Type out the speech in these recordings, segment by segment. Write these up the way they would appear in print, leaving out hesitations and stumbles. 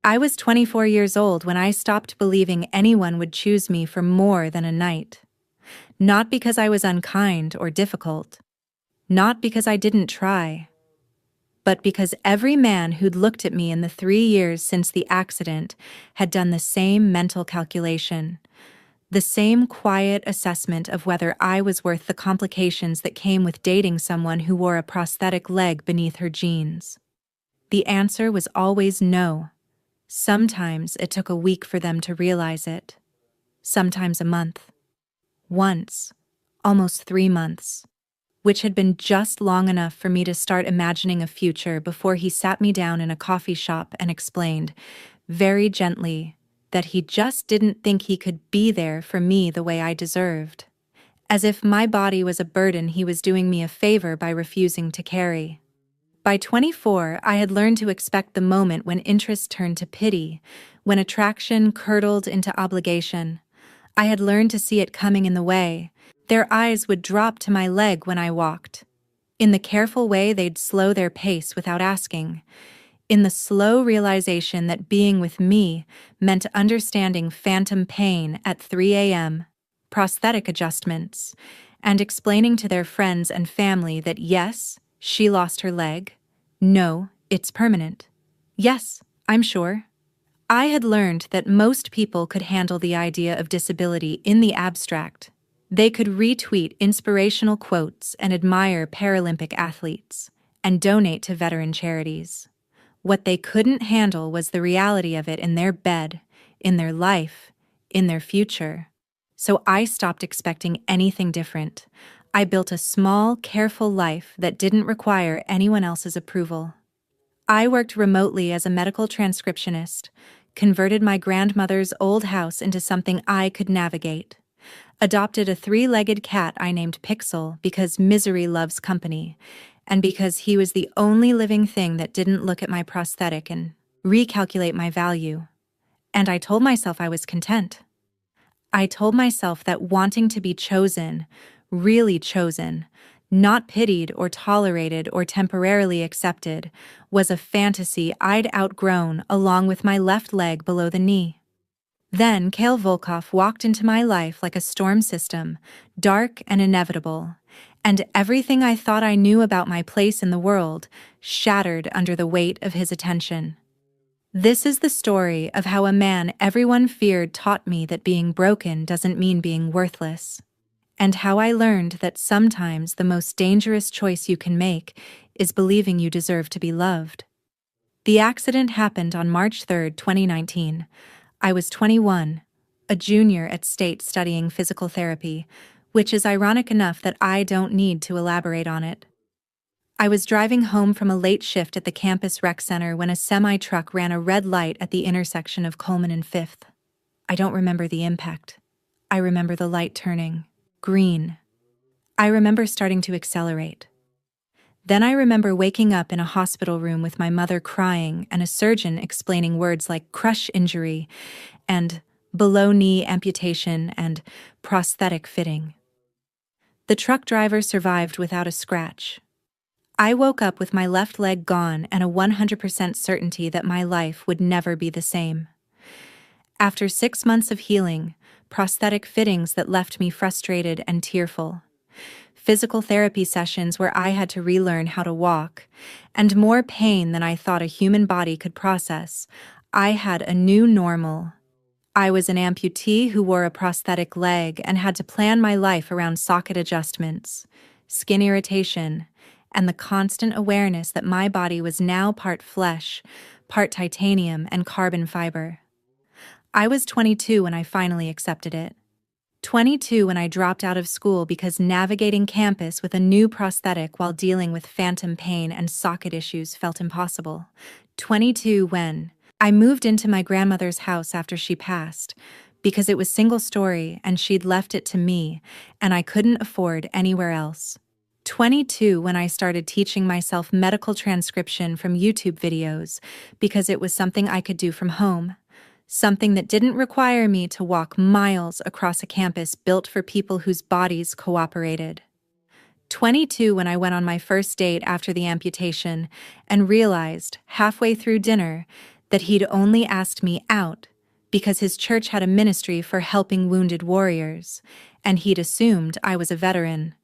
I was 24 years old when I stopped believing anyone would choose me for more than a night. Not because I was unkind or difficult. Not because I didn't try. But because every man who'd looked at me in the 3 years since the accident had done the same mental calculation, the same quiet assessment of whether I was worth the complications that came with dating someone who wore a prosthetic leg beneath her jeans. The answer was always no. Sometimes it took a week for them to realize it. Sometimes a month. Once, almost 3 months, which had been just long enough for me to start imagining a future before he sat me down in a coffee shop and explained, very gently, that he just didn't think he could be there for me the way I deserved. As if my body was a burden he was doing me a favor by refusing to carry. By 24, I had learned to expect the moment when interest turned to pity, when attraction curdled into obligation. I had learned to see it coming in the way. Their eyes would drop to my leg when I walked. In the careful way they'd slow their pace without asking. In the slow realization that being with me meant understanding phantom pain at 3 a.m., prosthetic adjustments, and explaining to their friends and family that yes, she lost her leg. No, it's permanent. Yes, I'm sure. I had learned that most people could handle the idea of disability in the abstract. They could retweet inspirational quotes and admire Paralympic athletes, and donate to veteran charities. What they couldn't handle was the reality of it in their bed, in their life, in their future. So I stopped expecting anything different. I built a small, careful life that didn't require anyone else's approval. I worked remotely as a medical transcriptionist, converted my grandmother's old house into something I could navigate, adopted a 3-legged cat I named Pixel because misery loves company, and because he was the only living thing that didn't look at my prosthetic and recalculate my value. And I told myself I was content. I told myself that wanting to be chosen, really chosen, not pitied or tolerated or temporarily accepted, was a fantasy I'd outgrown along with my left leg below the knee. Then Kale Volkov walked into my life like a storm system, dark and inevitable, and everything I thought I knew about my place in the world shattered under the weight of his attention. This is the story of how a man everyone feared taught me that being broken doesn't mean being worthless, and how I learned that sometimes the most dangerous choice you can make is believing you deserve to be loved. The accident happened on March 3, 2019. I was 21, a junior at State studying physical therapy, which is ironic enough that I don't need to elaborate on it. I was driving home from a late shift at the campus rec center when a semi-truck ran a red light at the intersection of Coleman and 5th. I don't remember the impact. I remember the light turning green. I remember starting to accelerate. Then I remember waking up in a hospital room with my mother crying and a surgeon explaining words like crush injury and below-knee amputation and prosthetic fitting. The truck driver survived without a scratch. I woke up with my left leg gone and a 100% certainty that my life would never be the same. After 6 months of healing, prosthetic fittings that left me frustrated and tearful, physical therapy sessions where I had to relearn how to walk, and more pain than I thought a human body could process, I had a new normal. I was an amputee who wore a prosthetic leg and had to plan my life around socket adjustments, skin irritation, and the constant awareness that my body was now part flesh, part titanium and carbon fiber. I was 22 when I finally accepted it. 22 when I dropped out of school because navigating campus with a new prosthetic while dealing with phantom pain and socket issues felt impossible. 22 when I moved into my grandmother's house after she passed, because it was single-story and she'd left it to me, and I couldn't afford anywhere else. 22 when I started teaching myself medical transcription from YouTube videos because it was something I could do from home, something that didn't require me to walk miles across a campus built for people whose bodies cooperated. 22 when I went on my first date after the amputation and realized, halfway through dinner, that he'd only asked me out because his church had a ministry for helping wounded warriors, and he'd assumed I was a veteran.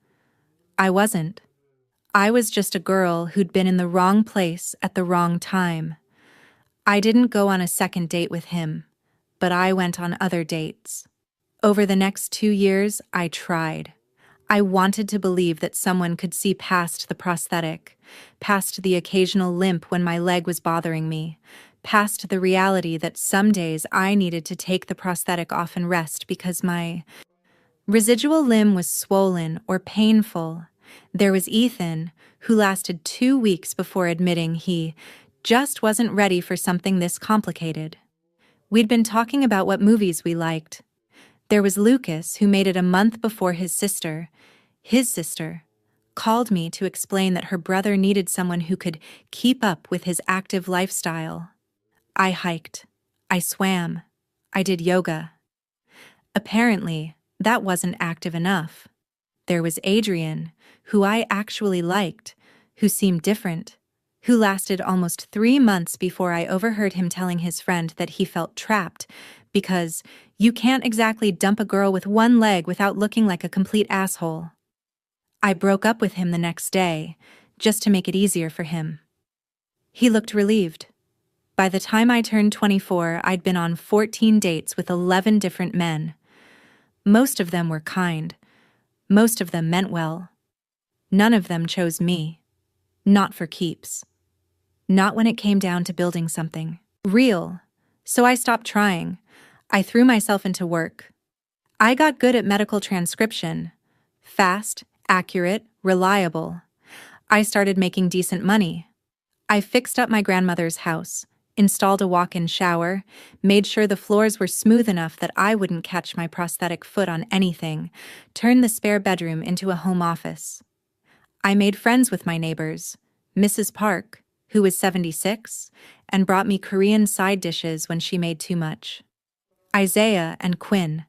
I wasn't. I was just a girl who'd been in the wrong place at the wrong time. I didn't go on a second date with him, but I went on other dates. Over the next 2 years, I tried. I wanted to believe that someone could see past the prosthetic, past the occasional limp when my leg was bothering me, past the reality that some days I needed to take the prosthetic off and rest because my residual limb was swollen or painful. There was Ethan, who lasted 2 weeks before admitting he just wasn't ready for something this complicated. We'd been talking about what movies we liked. There was Lucas, who made it a month before his sister, called me to explain that her brother needed someone who could keep up with his active lifestyle. I hiked. I swam. I did yoga. Apparently, that wasn't active enough. There was Adrian, who I actually liked, who seemed different, who lasted almost 3 months before I overheard him telling his friend that he felt trapped because you can't exactly dump a girl with one leg without looking like a complete asshole. I broke up with him the next day, just to make it easier for him. He looked relieved. By the time I turned 24, I'd been on 14 dates with 11 different men. Most of them were kind. Most of them meant well. None of them chose me. Not for keeps. Not when it came down to building something real. So I stopped trying. I threw myself into work. I got good at medical transcription. Fast, accurate, reliable. I started making decent money. I fixed up my grandmother's house, installed a walk-in shower, made sure the floors were smooth enough that I wouldn't catch my prosthetic foot on anything, turned the spare bedroom into a home office. I made friends with my neighbors, Mrs. Park, who was 76, and brought me Korean side dishes when she made too much. Isaiah and Quinn,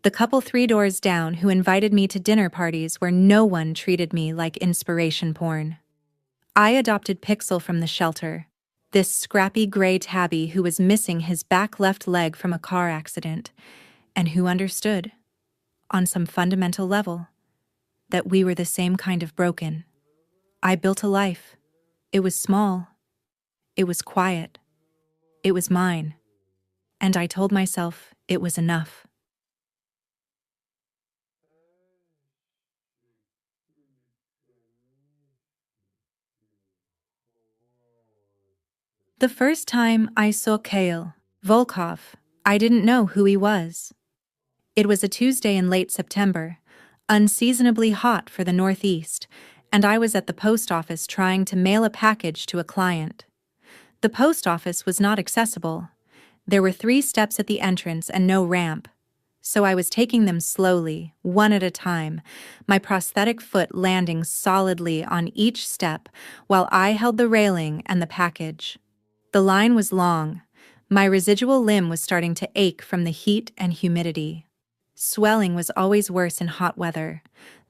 the couple 3 doors down who invited me to dinner parties where no one treated me like inspiration porn. I adopted Pixel from the shelter, this scrappy gray tabby who was missing his back left leg from a car accident, and who understood, on some fundamental level, that we were the same kind of broken. I built a life. It was small. It was quiet. It was mine. And I told myself it was enough. The first time I saw Kale Volkov, I didn't know who he was. It was a Tuesday in late September, unseasonably hot for the Northeast, and I was at the post office trying to mail a package to a client. The post office was not accessible. There were 3 steps at the entrance and no ramp, so I was taking them slowly, one at a time, my prosthetic foot landing solidly on each step while I held the railing and the package. The line was long. My residual limb was starting to ache from the heat and humidity. Swelling was always worse in hot weather.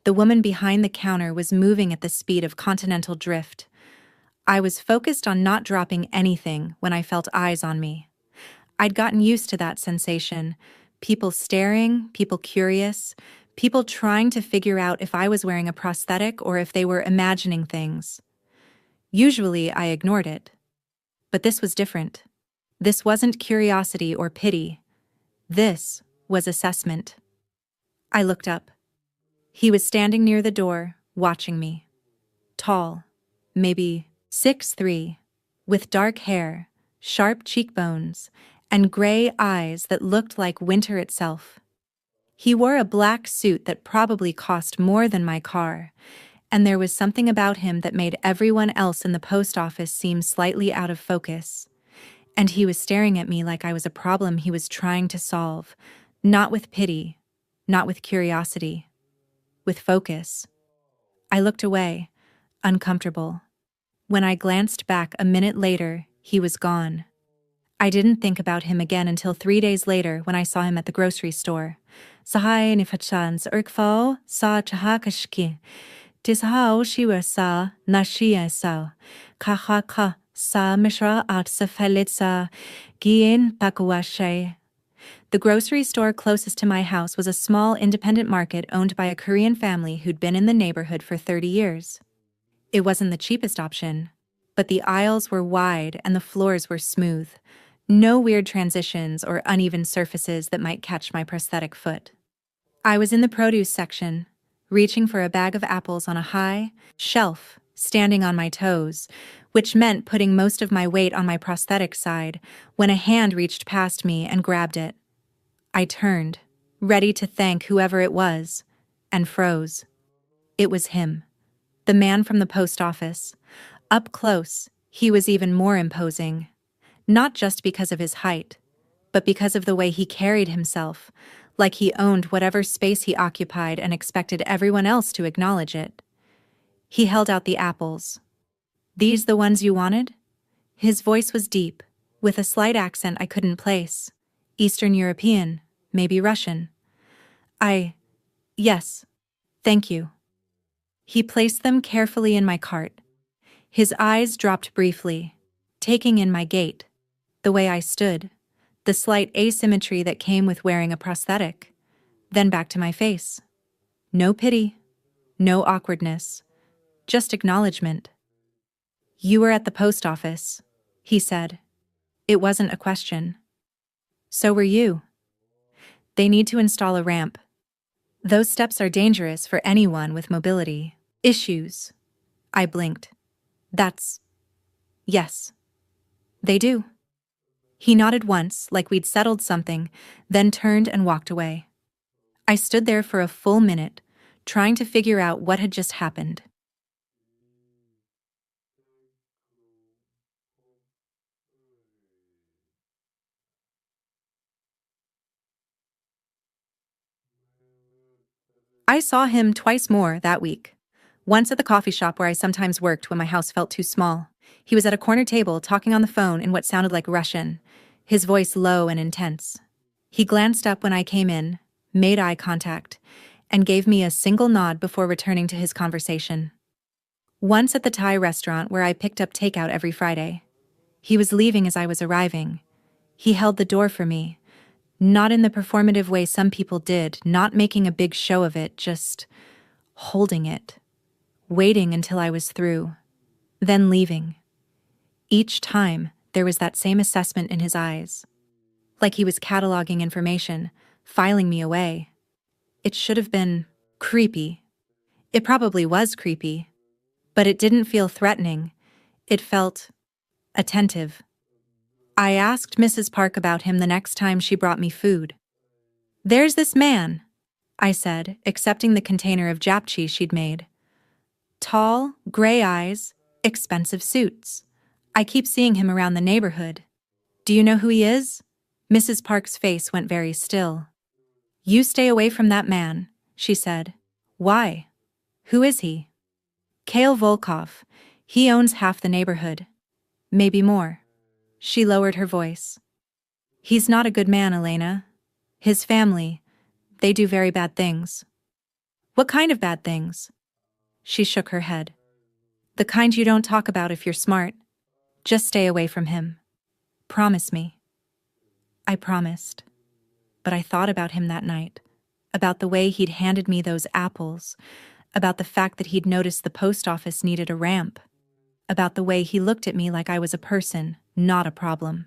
The woman behind the counter was moving at the speed of continental drift. I was focused on not dropping anything when I felt eyes on me. I'd gotten used to that sensation. People staring, people curious, people trying to figure out if I was wearing a prosthetic or if they were imagining things. Usually I ignored it. But this was different. This wasn't curiosity or pity. This was assessment. I looked up. He was standing near the door, watching me. Tall, maybe 6'3", with dark hair, sharp cheekbones, and gray eyes that looked like winter itself. He wore a black suit that probably cost more than my car, and there was something about him that made everyone else in the post office seem slightly out of focus. And he was staring at me like I was a problem he was trying to solve, not with pity, not with curiosity, with focus. I looked away, uncomfortable. When I glanced back a minute later, he was gone. I didn't think about him again until 3 days later when I saw him at the grocery store. Sahay ni fachan sa urkfao sa chahakashki. Tishao shiwa sa nashia sa. Kahaka Sa mishra at sa felitsa gien pakuashe. The grocery store closest to my house was a small independent market owned by a Korean family who'd been in the neighborhood for 30 years. It wasn't the cheapest option, but the aisles were wide and the floors were smooth. No weird transitions or uneven surfaces that might catch my prosthetic foot. I was in the produce section, reaching for a bag of apples on a high shelf, standing on my toes, which meant putting most of my weight on my prosthetic side, when a hand reached past me and grabbed it. I turned, ready to thank whoever it was, and froze. It was him, the man from the post office. Up close, he was even more imposing. Not just because of his height, but because of the way he carried himself, like he owned whatever space he occupied and expected everyone else to acknowledge it. He held out the apples. "These the ones you wanted?" His voice was deep, with a slight accent I couldn't place. Eastern European, maybe Russian. Yes, thank you. He placed them carefully in my cart. His eyes dropped briefly, taking in my gait, the way I stood, the slight asymmetry that came with wearing a prosthetic, then back to my face. No pity, no awkwardness, just acknowledgement. "You were at the post office," he said. It wasn't a question. "So were you. They need to install a ramp. Those steps are dangerous for anyone with mobility issues." I blinked. Yes. They do." He nodded once, like we'd settled something, then turned and walked away. I stood there for a full minute, trying to figure out what had just happened. I saw him twice more that week. Once at the coffee shop where I sometimes worked when my house felt too small. He was at a corner table talking on the phone in what sounded like Russian, his voice low and intense. He glanced up when I came in, made eye contact, and gave me a single nod before returning to his conversation. Once at the Thai restaurant where I picked up takeout every Friday. He was leaving as I was arriving. He held the door for me, not in the performative way some people did, not making a big show of it, just holding it, waiting until I was through, then leaving. Each time, there was that same assessment in his eyes, like he was cataloging information, filing me away. It should have been creepy. It probably was creepy, but it didn't feel threatening. It felt attentive. I asked Mrs. Park about him the next time she brought me food. "There's this man," I said, accepting the container of japchae she'd made. "Tall, gray eyes, expensive suits. I keep seeing him around the neighborhood. Do you know who he is?" Mrs. Park's face went very still. "You stay away from that man," she said. "Why? Who is he?" "Kale Volkov. He owns half the neighborhood. Maybe more." She lowered her voice. "He's not a good man, Elena. His family, they do very bad things." "What kind of bad things?" She shook her head. "The kind you don't talk about if you're smart. Just stay away from him. Promise me." I promised. But I thought about him that night, about the way he'd handed me those apples, about the fact that he'd noticed the post office needed a ramp, about the way he looked at me like I was a person, not a problem.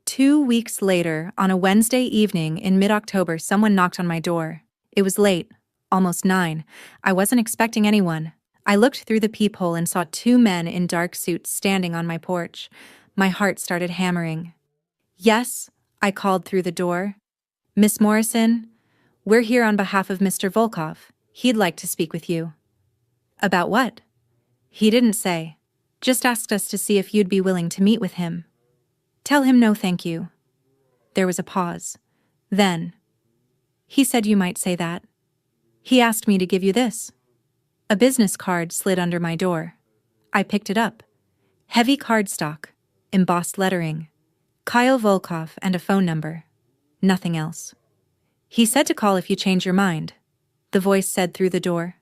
Two weeks later, on a Wednesday evening in mid-October, someone knocked on my door. It was late, almost 9. I wasn't expecting anyone. I looked through the peephole and saw 2 men in dark suits standing on my porch. My heart started hammering. "Yes," I called through the door. "Miss Morrison, we're here on behalf of Mr. Volkov. He'd like to speak with you." "About what?" He didn't say. Just asked us to see if you'd be willing to meet with him. "Tell him no thank you." There was a pause. Then, "He said you might say that. He asked me to give you this." A business card slid under my door. I picked it up. Heavy cardstock, embossed lettering, Kyle Volkov, and a phone number. Nothing else. He said to call if you change your mind. The voice said through the door.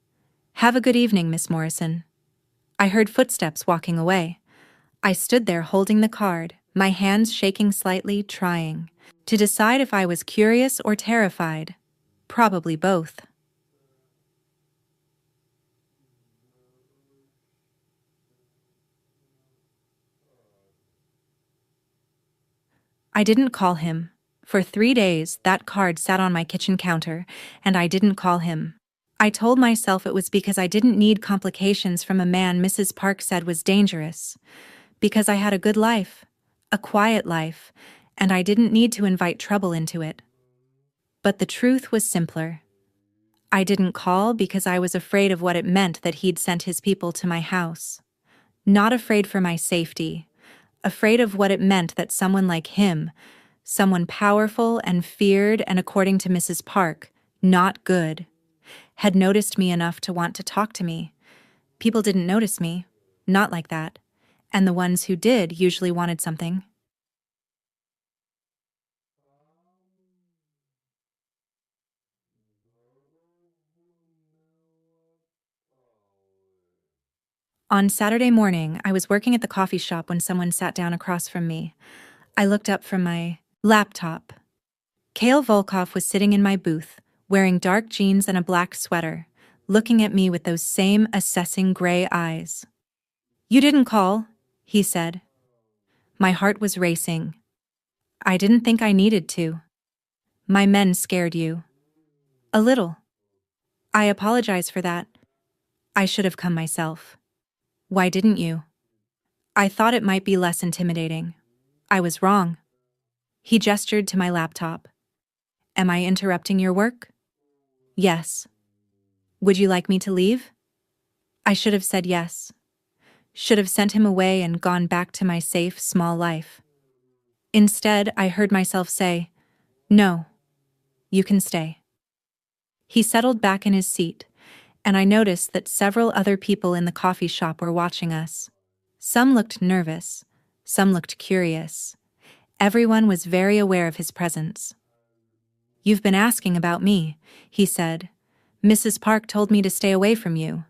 Have a good evening, Miss Morrison. I heard footsteps walking away. I stood there holding the card, my hands shaking slightly, trying to decide if I was curious or terrified. Probably both. I didn't call him. For 3 days, that card sat on my kitchen counter, and I didn't call him. I told myself it was because I didn't need complications from a man Mrs. Park said was dangerous. Because I had a good life, a quiet life, and I didn't need to invite trouble into it. But the truth was simpler. I didn't call because I was afraid of what it meant that he'd sent his people to my house. Not afraid for my safety, afraid of what it meant that someone like him, someone powerful and feared and, according to Mrs. Park, not good, had noticed me enough to want to talk to me. People didn't notice me, not like that, and the ones who did usually wanted something. On Saturday morning, I was working at the coffee shop when someone sat down across from me. I looked up from my laptop. Kale Volkov was sitting in my booth, wearing dark jeans and a black sweater, looking at me with those same assessing gray eyes. You didn't call, he said. My heart was racing. I didn't think I needed to. My men scared you. A little. I apologize for that. I should have come myself. Why didn't you? I thought it might be less intimidating. I was wrong. He gestured to my laptop. Am I interrupting your work? Yes. Would you like me to leave? I should have said yes. Should have sent him away and gone back to my safe, small life. Instead, I heard myself say, no, you can stay. He settled back in his seat, and I noticed that several other people in the coffee shop were watching us. Some looked nervous, some looked curious. Everyone was very aware of his presence. You've been asking about me, he said. Mrs. Park told me to stay away from you.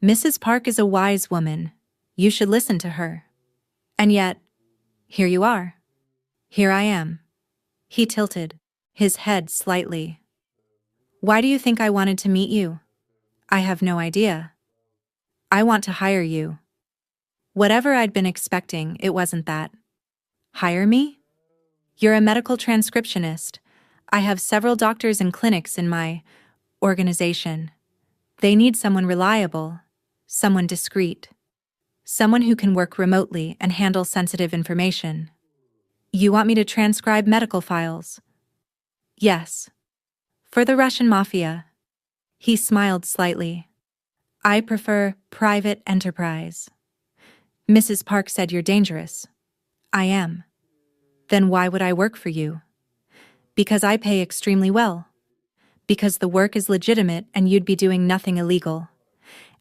Mrs. Park is a wise woman. You should listen to her. And yet, here you are. Here I am. He tilted, his head slightly. Why do you think I wanted to meet you? I have no idea. I want to hire you. Whatever I'd been expecting, it wasn't that. Hire me? You're a medical transcriptionist. I have several doctors and clinics in my organization. They need someone reliable, someone discreet, someone who can work remotely and handle sensitive information. You want me to transcribe medical files? Yes. For the Russian Mafia. He smiled slightly. I prefer private enterprise. Mrs. Park said you're dangerous. I am. Then why would I work for you? Because I pay extremely well. Because the work is legitimate and you'd be doing nothing illegal.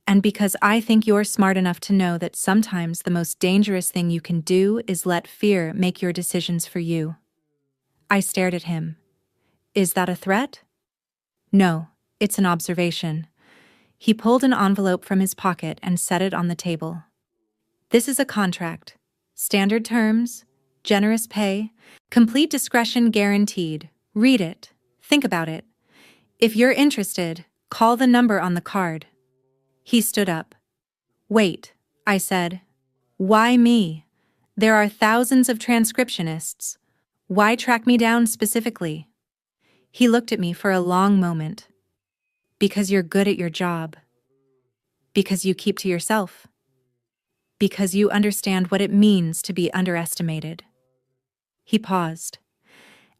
And because I think you're smart enough to know that sometimes the most dangerous thing you can do is let fear make your decisions for you. I stared at him. Is that a threat? No, it's an observation. He pulled an envelope from his pocket and set it on the table. This is a contract. Standard terms, generous pay, complete discretion guaranteed. Read it. Think about it. If you're interested, call the number on the card. He stood up. Wait, I said. Why me? There are thousands of transcriptionists. Why track me down specifically? He looked at me for a long moment. Because you're good at your job. Because you keep to yourself. Because you understand what it means to be underestimated. He paused.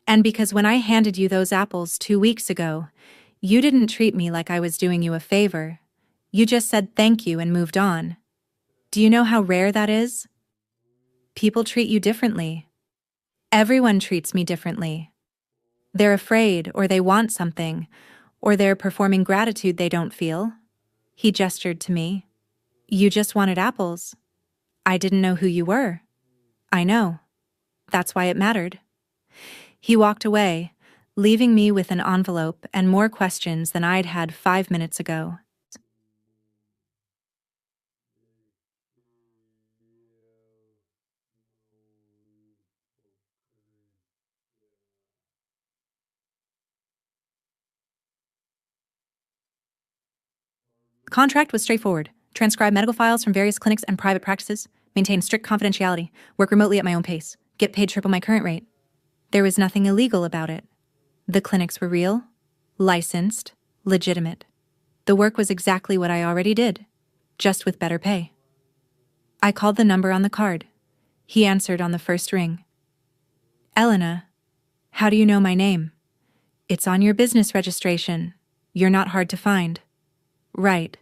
And because when I handed you those apples 2 weeks ago, you didn't treat me like I was doing you a favor. You just said thank you and moved on. Do you know how rare that is? People treat you differently. Everyone treats me differently. They're afraid, or they want something, or they're performing gratitude they don't feel. He gestured to me. You just wanted apples. I didn't know who you were. I know. That's why it mattered. He walked away, leaving me with an envelope and more questions than I'd had 5 minutes ago. Contract was straightforward. Transcribe medical files from various clinics and private practices, maintain strict confidentiality, work remotely at my own pace, get paid triple my current rate. There was nothing illegal about it. The clinics were real, licensed, legitimate. The work was exactly what I already did, just with better pay. I called the number on the card. He answered on the first ring. Elena, how do you know my name? It's on your business registration. You're not hard to find. Right.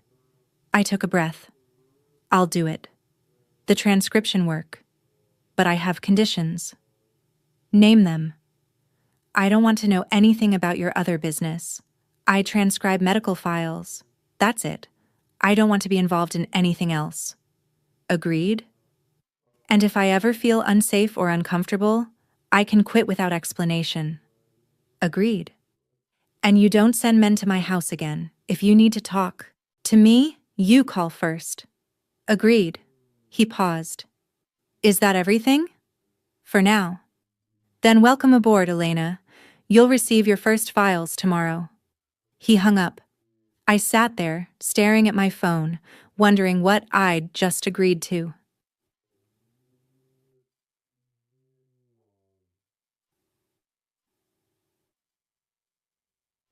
I took a breath. I'll do it. The transcription work. But I have conditions. Name them. I don't want to know anything about your other business. I transcribe medical files. That's it. I don't want to be involved in anything else. Agreed? And if I ever feel unsafe or uncomfortable, I can quit without explanation. Agreed. And you don't send men to my house again. If you need to talk to me, you call first. Agreed. He paused. Is that everything? For now. Then welcome aboard, Elena. You'll receive your first files tomorrow. He hung up. I sat there, staring at my phone, wondering what I'd just agreed to.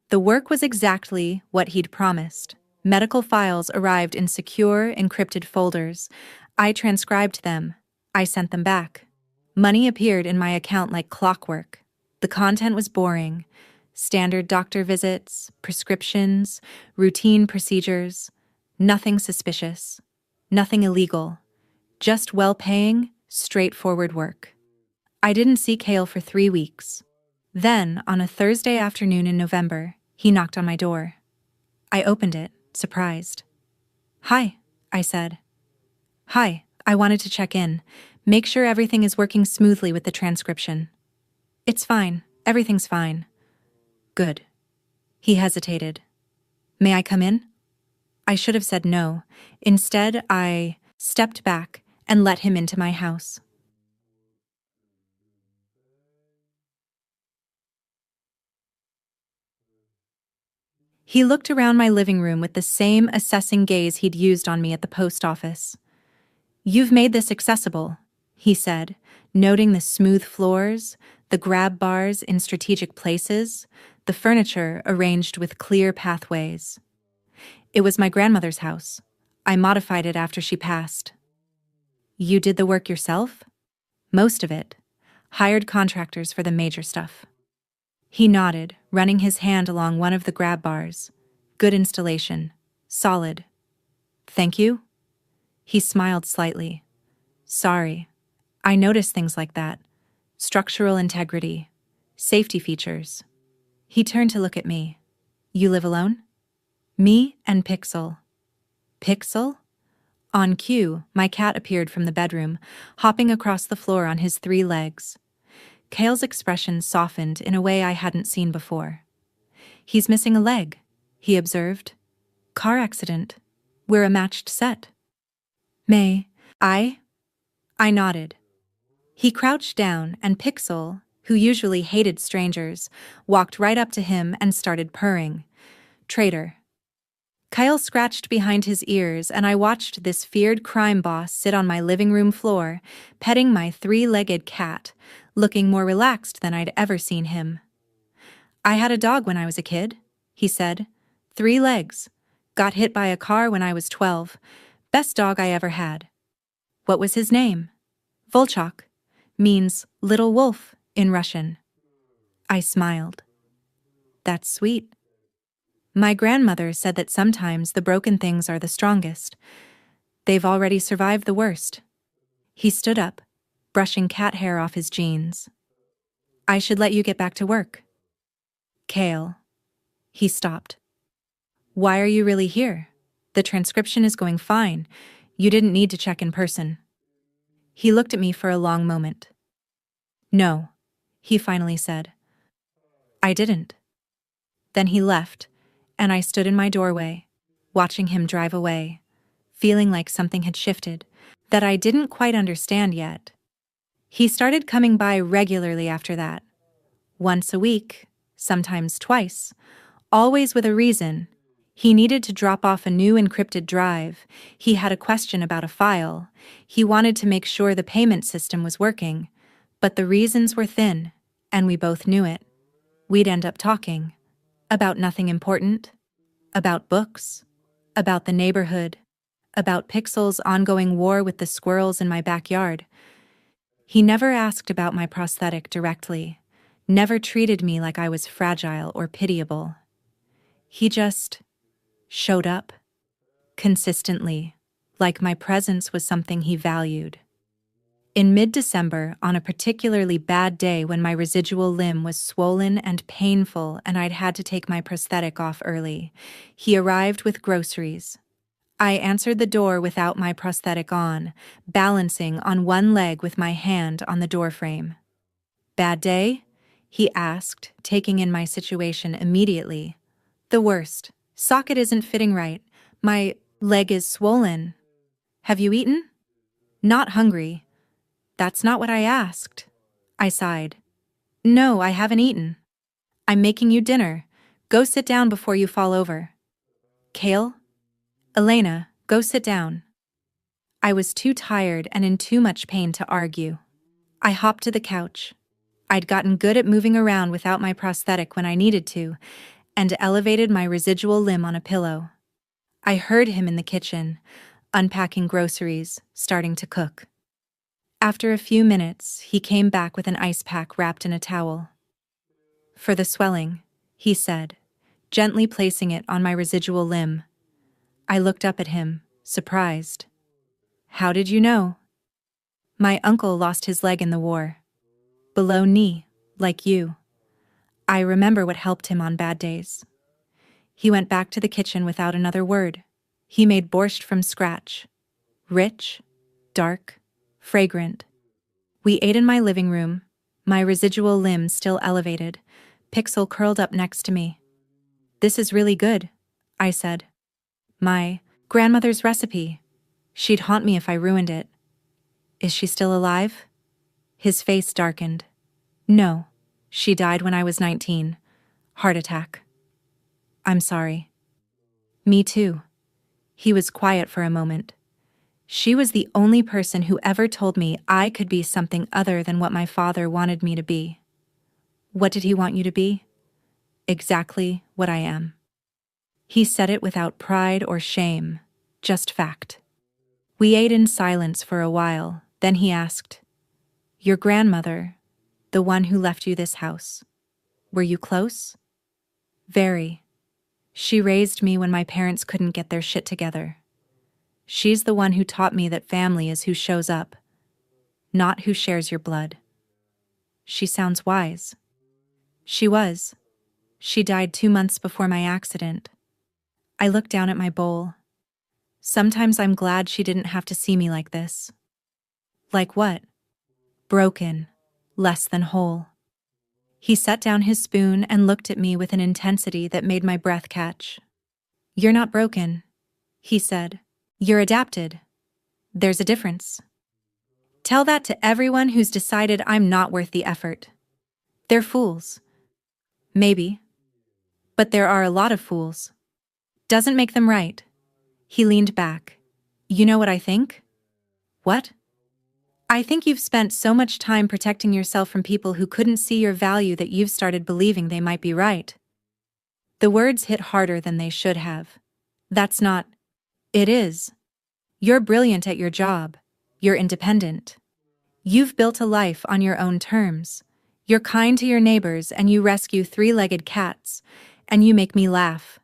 The work was exactly what he'd promised. Medical files arrived in secure, encrypted folders. I transcribed them. I sent them back. Money appeared in my account like clockwork. The content was boring. Standard doctor visits, prescriptions, routine procedures. Nothing suspicious. Nothing illegal. Just well-paying, straightforward work. I didn't see Cale for 3 weeks. Then, on a Thursday afternoon in November, he knocked on my door. I opened it, surprised. Hi, I said. Hi, I wanted to check in. Make sure everything is working smoothly with the transcription. It's fine. Everything's fine. Good. He hesitated. May I come in? I should have said no. Instead, I stepped back and let him into my house. He looked around my living room with the same assessing gaze he'd used on me at the post office. You've made this accessible, he said, noting the smooth floors, the grab bars in strategic places, the furniture arranged with clear pathways. It was my grandmother's house. I modified it after she passed. You did the work yourself? Most of it. Hired contractors for the major stuff. He nodded, running his hand along one of the grab bars. Good installation. Solid. Thank you? He smiled slightly. Sorry. I notice things like that. Structural integrity. Safety features. He turned to look at me. You live alone? Me and Pixel. Pixel? On cue, my cat appeared from the bedroom, hopping across the floor on his 3 legs. Cale's expression softened in a way I hadn't seen before. He's missing a leg, he observed. Car accident. We're a matched set. May I nodded. He crouched down and Pixel, who usually hated strangers, walked right up to him and started purring. Traitor. Kyle scratched behind his ears and I watched this feared crime boss sit on my living room floor, petting my 3-legged cat, looking more relaxed than I'd ever seen him. I had a dog when I was a kid, he said. 3 legs. Got hit by a car when I was 12. Best dog I ever had. What was his name? Volchok. Means little wolf in Russian. I smiled. That's sweet. My grandmother said that sometimes the broken things are the strongest. They've already survived the worst. He stood up, brushing cat hair off his jeans. I should let you get back to work. Cale. He stopped. Why are you really here? The transcription is going fine. You didn't need to check in person. He looked at me for a long moment. No, he finally said. I didn't. Then he left, and I stood in my doorway, watching him drive away, feeling like something had shifted, that I didn't quite understand yet. He started coming by regularly after that. Once a week, sometimes twice, always with a reason. He needed to drop off a new encrypted drive. He had a question about a file. He wanted to make sure the payment system was working. But the reasons were thin, and we both knew it. We'd end up talking. About nothing important. About books. About the neighborhood. About Pixel's ongoing war with the squirrels in my backyard. He never asked about my prosthetic directly. Never treated me like I was fragile or pitiable. He just showed up. Consistently. Like my presence was something he valued. In mid-December, on a particularly bad day when my residual limb was swollen and painful and I'd had to take my prosthetic off early, he arrived with groceries. I answered the door without my prosthetic on, balancing on one leg with my hand on the doorframe. "Bad day?" he asked, taking in my situation immediately. "The worst. Socket isn't fitting right. My leg is swollen." "Have you eaten?" "Not hungry." "That's not what I asked." I sighed. "No, I haven't eaten." "I'm making you dinner. Go sit down before you fall over." "Kale?" "Elena, go sit down." I was too tired and in too much pain to argue. I hopped to the couch. I'd gotten good at moving around without my prosthetic when I needed to, and elevated my residual limb on a pillow. I heard him in the kitchen, unpacking groceries, starting to cook. After a few minutes, he came back with an ice pack wrapped in a towel. "For the swelling," he said, gently placing it on my residual limb. I looked up at him, surprised. "How did you know?" "My uncle lost his leg in the war. Below knee, like you. I remember what helped him on bad days." He went back to the kitchen without another word. He made borscht from scratch. Rich, dark, fragrant. We ate in my living room, my residual limb still elevated, Pixel curled up next to me. "This is really good," I said. "My grandmother's recipe. She'd haunt me if I ruined it." "Is she still alive?" His face darkened. "No, she died when I was 19. Heart attack." "I'm sorry." "Me too." He was quiet for a moment. She was the only person who ever told me I could be something other than what my father wanted me to be. "What did he want you to be?" "Exactly what I am." He said it without pride or shame, just fact. We ate in silence for a while, then he asked, "Your grandmother, the one who left you this house, were you close?" "Very. She raised me when my parents couldn't get their shit together. She's the one who taught me that family is who shows up, not who shares your blood." She sounds wise. She was. She died 2 months before my accident. I looked down at my bowl. Sometimes I'm glad she didn't have to see me like this. "Like what?" "Broken, less than whole." He set down his spoon and looked at me with an intensity that made my breath catch. "You're not broken," he said. "You're adapted. There's a difference. Tell that to everyone who's decided I'm not worth the effort. They're fools. Maybe. But there are a lot of fools. Doesn't make them right." He leaned back. "You know what I think?" "What?" "I think you've spent so much time protecting yourself from people who couldn't see your value that you've started believing they might be right." The words hit harder than they should have. "That's not..." "It is. You're brilliant at your job. You're independent. You've built a life on your own terms. You're kind to your neighbors and you rescue 3-legged cats, and you make me laugh,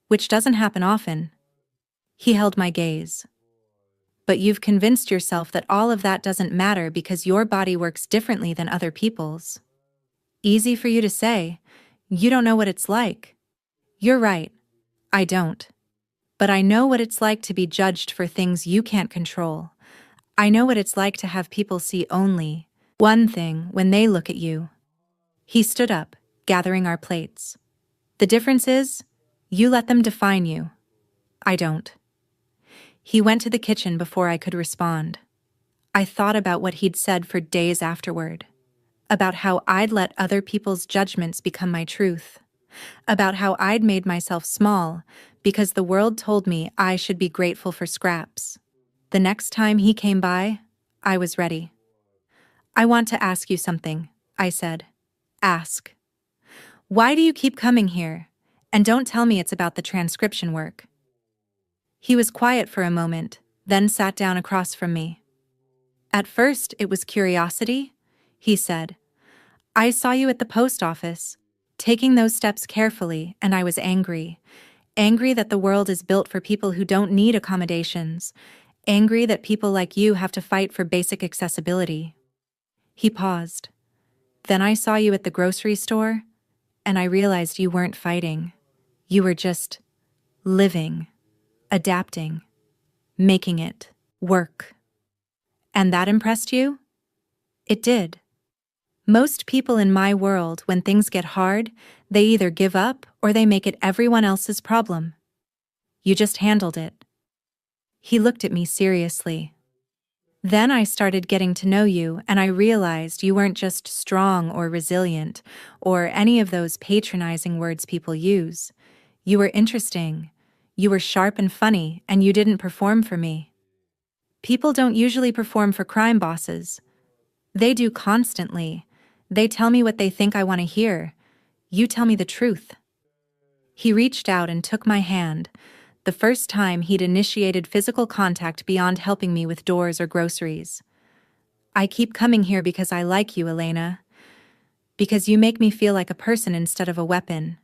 which doesn't happen often." He held my gaze. "But you've convinced yourself that all of that doesn't matter because your body works differently than other people's." "Easy for you to say. You don't know what it's like." "You're right. I don't. But I know what it's like to be judged for things you can't control. I know what it's like to have people see only one thing when they look at you." He stood up, gathering our plates. The difference is, you let them define you. I don't. He went to the kitchen before I could respond. I thought about what he'd said for days afterward. About how I'd let other people's judgments become my truth. About how I'd made myself small because the world told me I should be grateful for scraps. The next time he came by, I was ready. I want to ask you something, I said. Ask. Why do you keep coming here? And don't tell me it's about the transcription work. He was quiet for a moment, then sat down across from me. At first, it was curiosity, he said. I saw you at the post office, taking those steps carefully, and I was angry. Angry that the world is built for people who don't need accommodations. Angry that people like you have to fight for basic accessibility. He paused. Then I saw you at the grocery store, and I realized you weren't fighting. You were just living, adapting, making it work. And that impressed you? It did. Most people in my world, when things get hard, they either give up or they make it everyone else's problem. You just handled it. He looked at me seriously. Then I started getting to know you, and I realized you weren't just strong or resilient, or any of those patronizing words people use. You were interesting. You were sharp and funny, and you didn't perform for me. People don't usually perform for crime bosses. They do constantly. They tell me what they think I want to hear. You tell me the truth. He reached out and took my hand, the first time he'd initiated physical contact beyond helping me with doors or groceries. I keep coming here because I like you, Elena. Because you make me feel like a person instead of a weapon.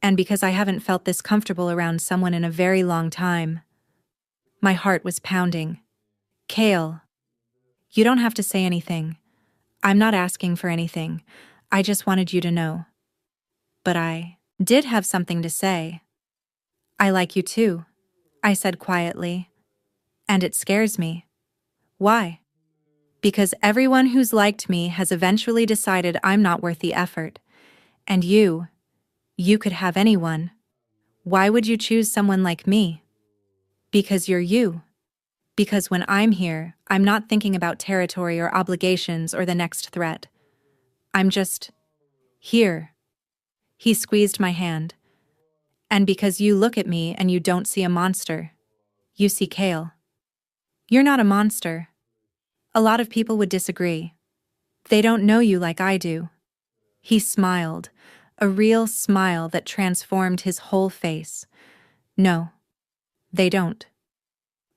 And because I haven't felt this comfortable around someone in a very long time. My heart was pounding. Kale. You don't have to say anything. I'm not asking for anything. I just wanted you to know. But I did have something to say. I like you too, I said quietly. And it scares me. Why? Because everyone who's liked me has eventually decided I'm not worth the effort. And you could have anyone. Why would you choose someone like me? Because you're you. Because when I'm here, I'm not thinking about territory or obligations or the next threat. I'm just here. He squeezed my hand. And because you look at me and you don't see a monster. You see Kale. You're not a monster. A lot of people would disagree. They don't know you like I do. He smiled, a real smile that transformed his whole face. No, they don't.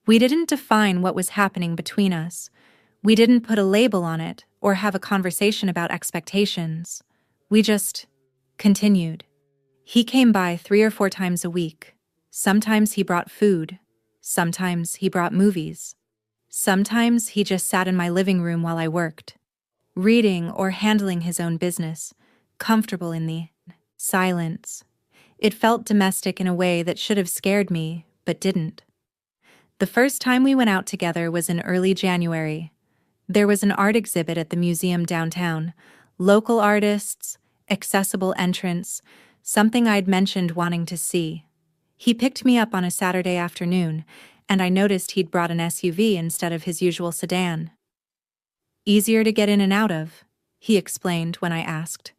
We didn't define what was happening between us. We didn't put a label on it or have a conversation about expectations. We just continued. He came by 3 or 4 times a week. Sometimes he brought food. Sometimes he brought movies. Sometimes he just sat in my living room while I worked, reading or handling his own business, comfortable in the silence. It felt domestic in a way that should have scared me, but didn't. The first time we went out together was in early January. There was an art exhibit at the museum downtown, local artists, accessible entrance, something I'd mentioned wanting to see. He picked me up on a Saturday afternoon, and I noticed he'd brought an SUV instead of his usual sedan. Easier to get in and out of, he explained when I asked.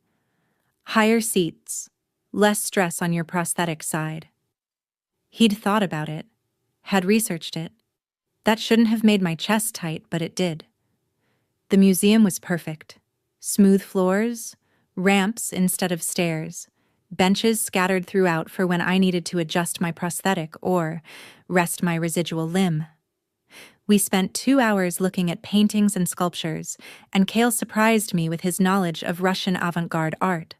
Higher seats, less stress on your prosthetic side. He'd thought about it, had researched it. That shouldn't have made my chest tight, but it did. The museum was perfect. Smooth floors, ramps instead of stairs, benches scattered throughout for when I needed to adjust my prosthetic or rest my residual limb. We spent 2 hours looking at paintings and sculptures, and Kale surprised me with his knowledge of Russian avant-garde art.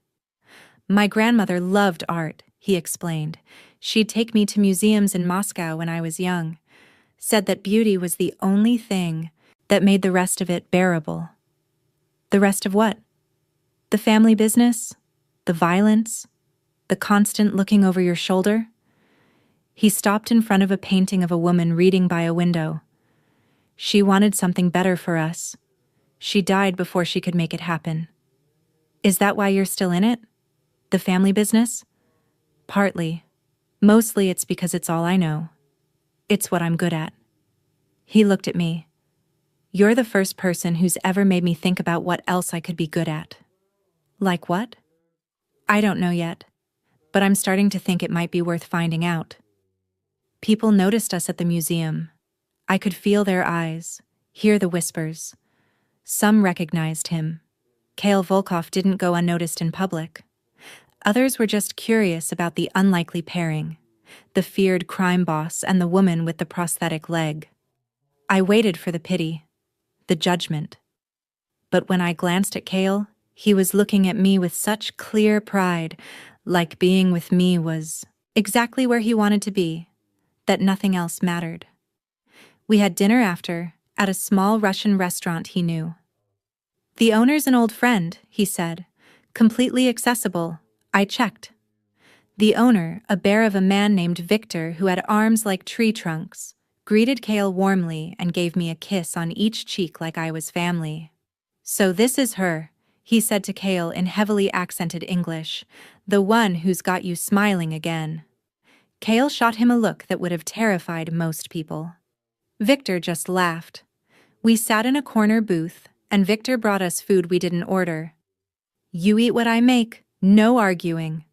My grandmother loved art, he explained. She'd take me to museums in Moscow when I was young, said that beauty was the only thing that made the rest of it bearable. The rest of what? The family business? The violence? The constant looking over your shoulder? He stopped in front of a painting of a woman reading by a window. She wanted something better for us. She died before she could make it happen. Is that why you're still in it? The family business? Partly. Mostly it's because it's all I know. It's what I'm good at. He looked at me. You're the first person who's ever made me think about what else I could be good at. Like what? I don't know yet, but I'm starting to think it might be worth finding out. People noticed us at the museum. I could feel their eyes, hear the whispers. Some recognized him. Kale Volkov didn't go unnoticed in public. Others were just curious about the unlikely pairing, the feared crime boss and the woman with the prosthetic leg. I waited for the pity, the judgment. But when I glanced at Kale, he was looking at me with such clear pride, like being with me was exactly where he wanted to be, that nothing else mattered. We had dinner after, at a small Russian restaurant he knew. The owner's an old friend, he said. Completely accessible. I checked. The owner, a bear of a man named Victor who had arms like tree trunks, greeted Kale warmly and gave me a kiss on each cheek like I was family. So this is her, he said to Kale in heavily accented English, the one who's got you smiling again. Kale shot him a look that would have terrified most people. Victor just laughed. We sat in a corner booth, and Victor brought us food we didn't order. You eat what I make, no arguing.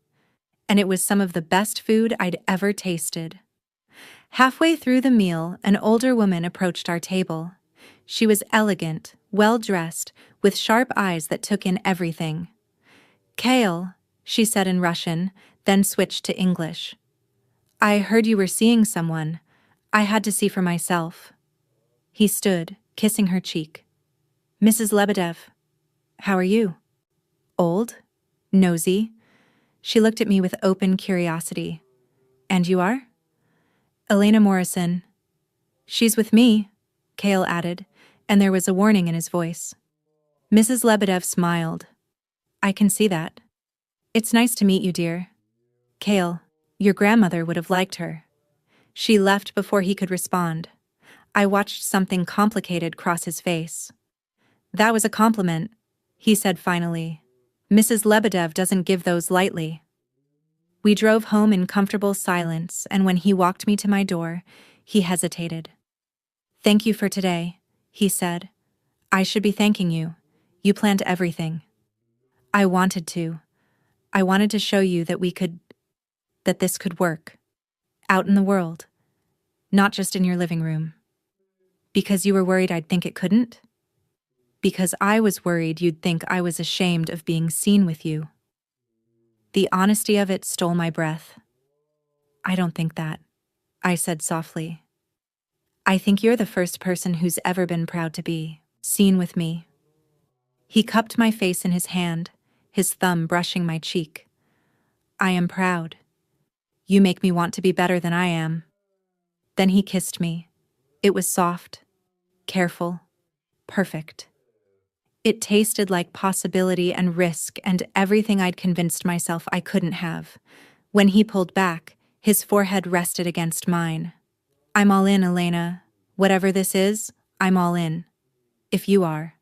And it was some of the best food I'd ever tasted. Halfway through the meal, an older woman approached our table. She was elegant, well-dressed, with sharp eyes that took in everything. Kale, she said in Russian, then switched to English. I heard you were seeing someone. I had to see for myself. He stood, kissing her cheek. Mrs. Lebedev, how are you? Old? Nosy? She looked at me with open curiosity. And you are? Elena Morrison. She's with me, Kale added, and there was a warning in his voice. Mrs. Lebedev smiled. I can see that. It's nice to meet you, dear. Kale, your grandmother would have liked her. She left before he could respond. I watched something complicated cross his face. That was a compliment, he said finally. Mrs. Lebedev doesn't give those lightly. We drove home in comfortable silence, and when he walked me to my door, he hesitated. Thank you for today, he said. I should be thanking you. You planned everything. I wanted to. I wanted to show you that that this could work. Out in the world. Not just in your living room. Because you were worried I'd think it couldn't? Because I was worried you'd think I was ashamed of being seen with you. The honesty of it stole my breath. I don't think that, I said softly. I think you're the first person who's ever been proud to be seen with me. He cupped my face in his hand, his thumb brushing my cheek. I am proud. You make me want to be better than I am. Then he kissed me. It was soft, careful, perfect. It tasted like possibility and risk and everything I'd convinced myself I couldn't have. When he pulled back, his forehead rested against mine. I'm all in, Elena. Whatever this is, I'm all in. If you are.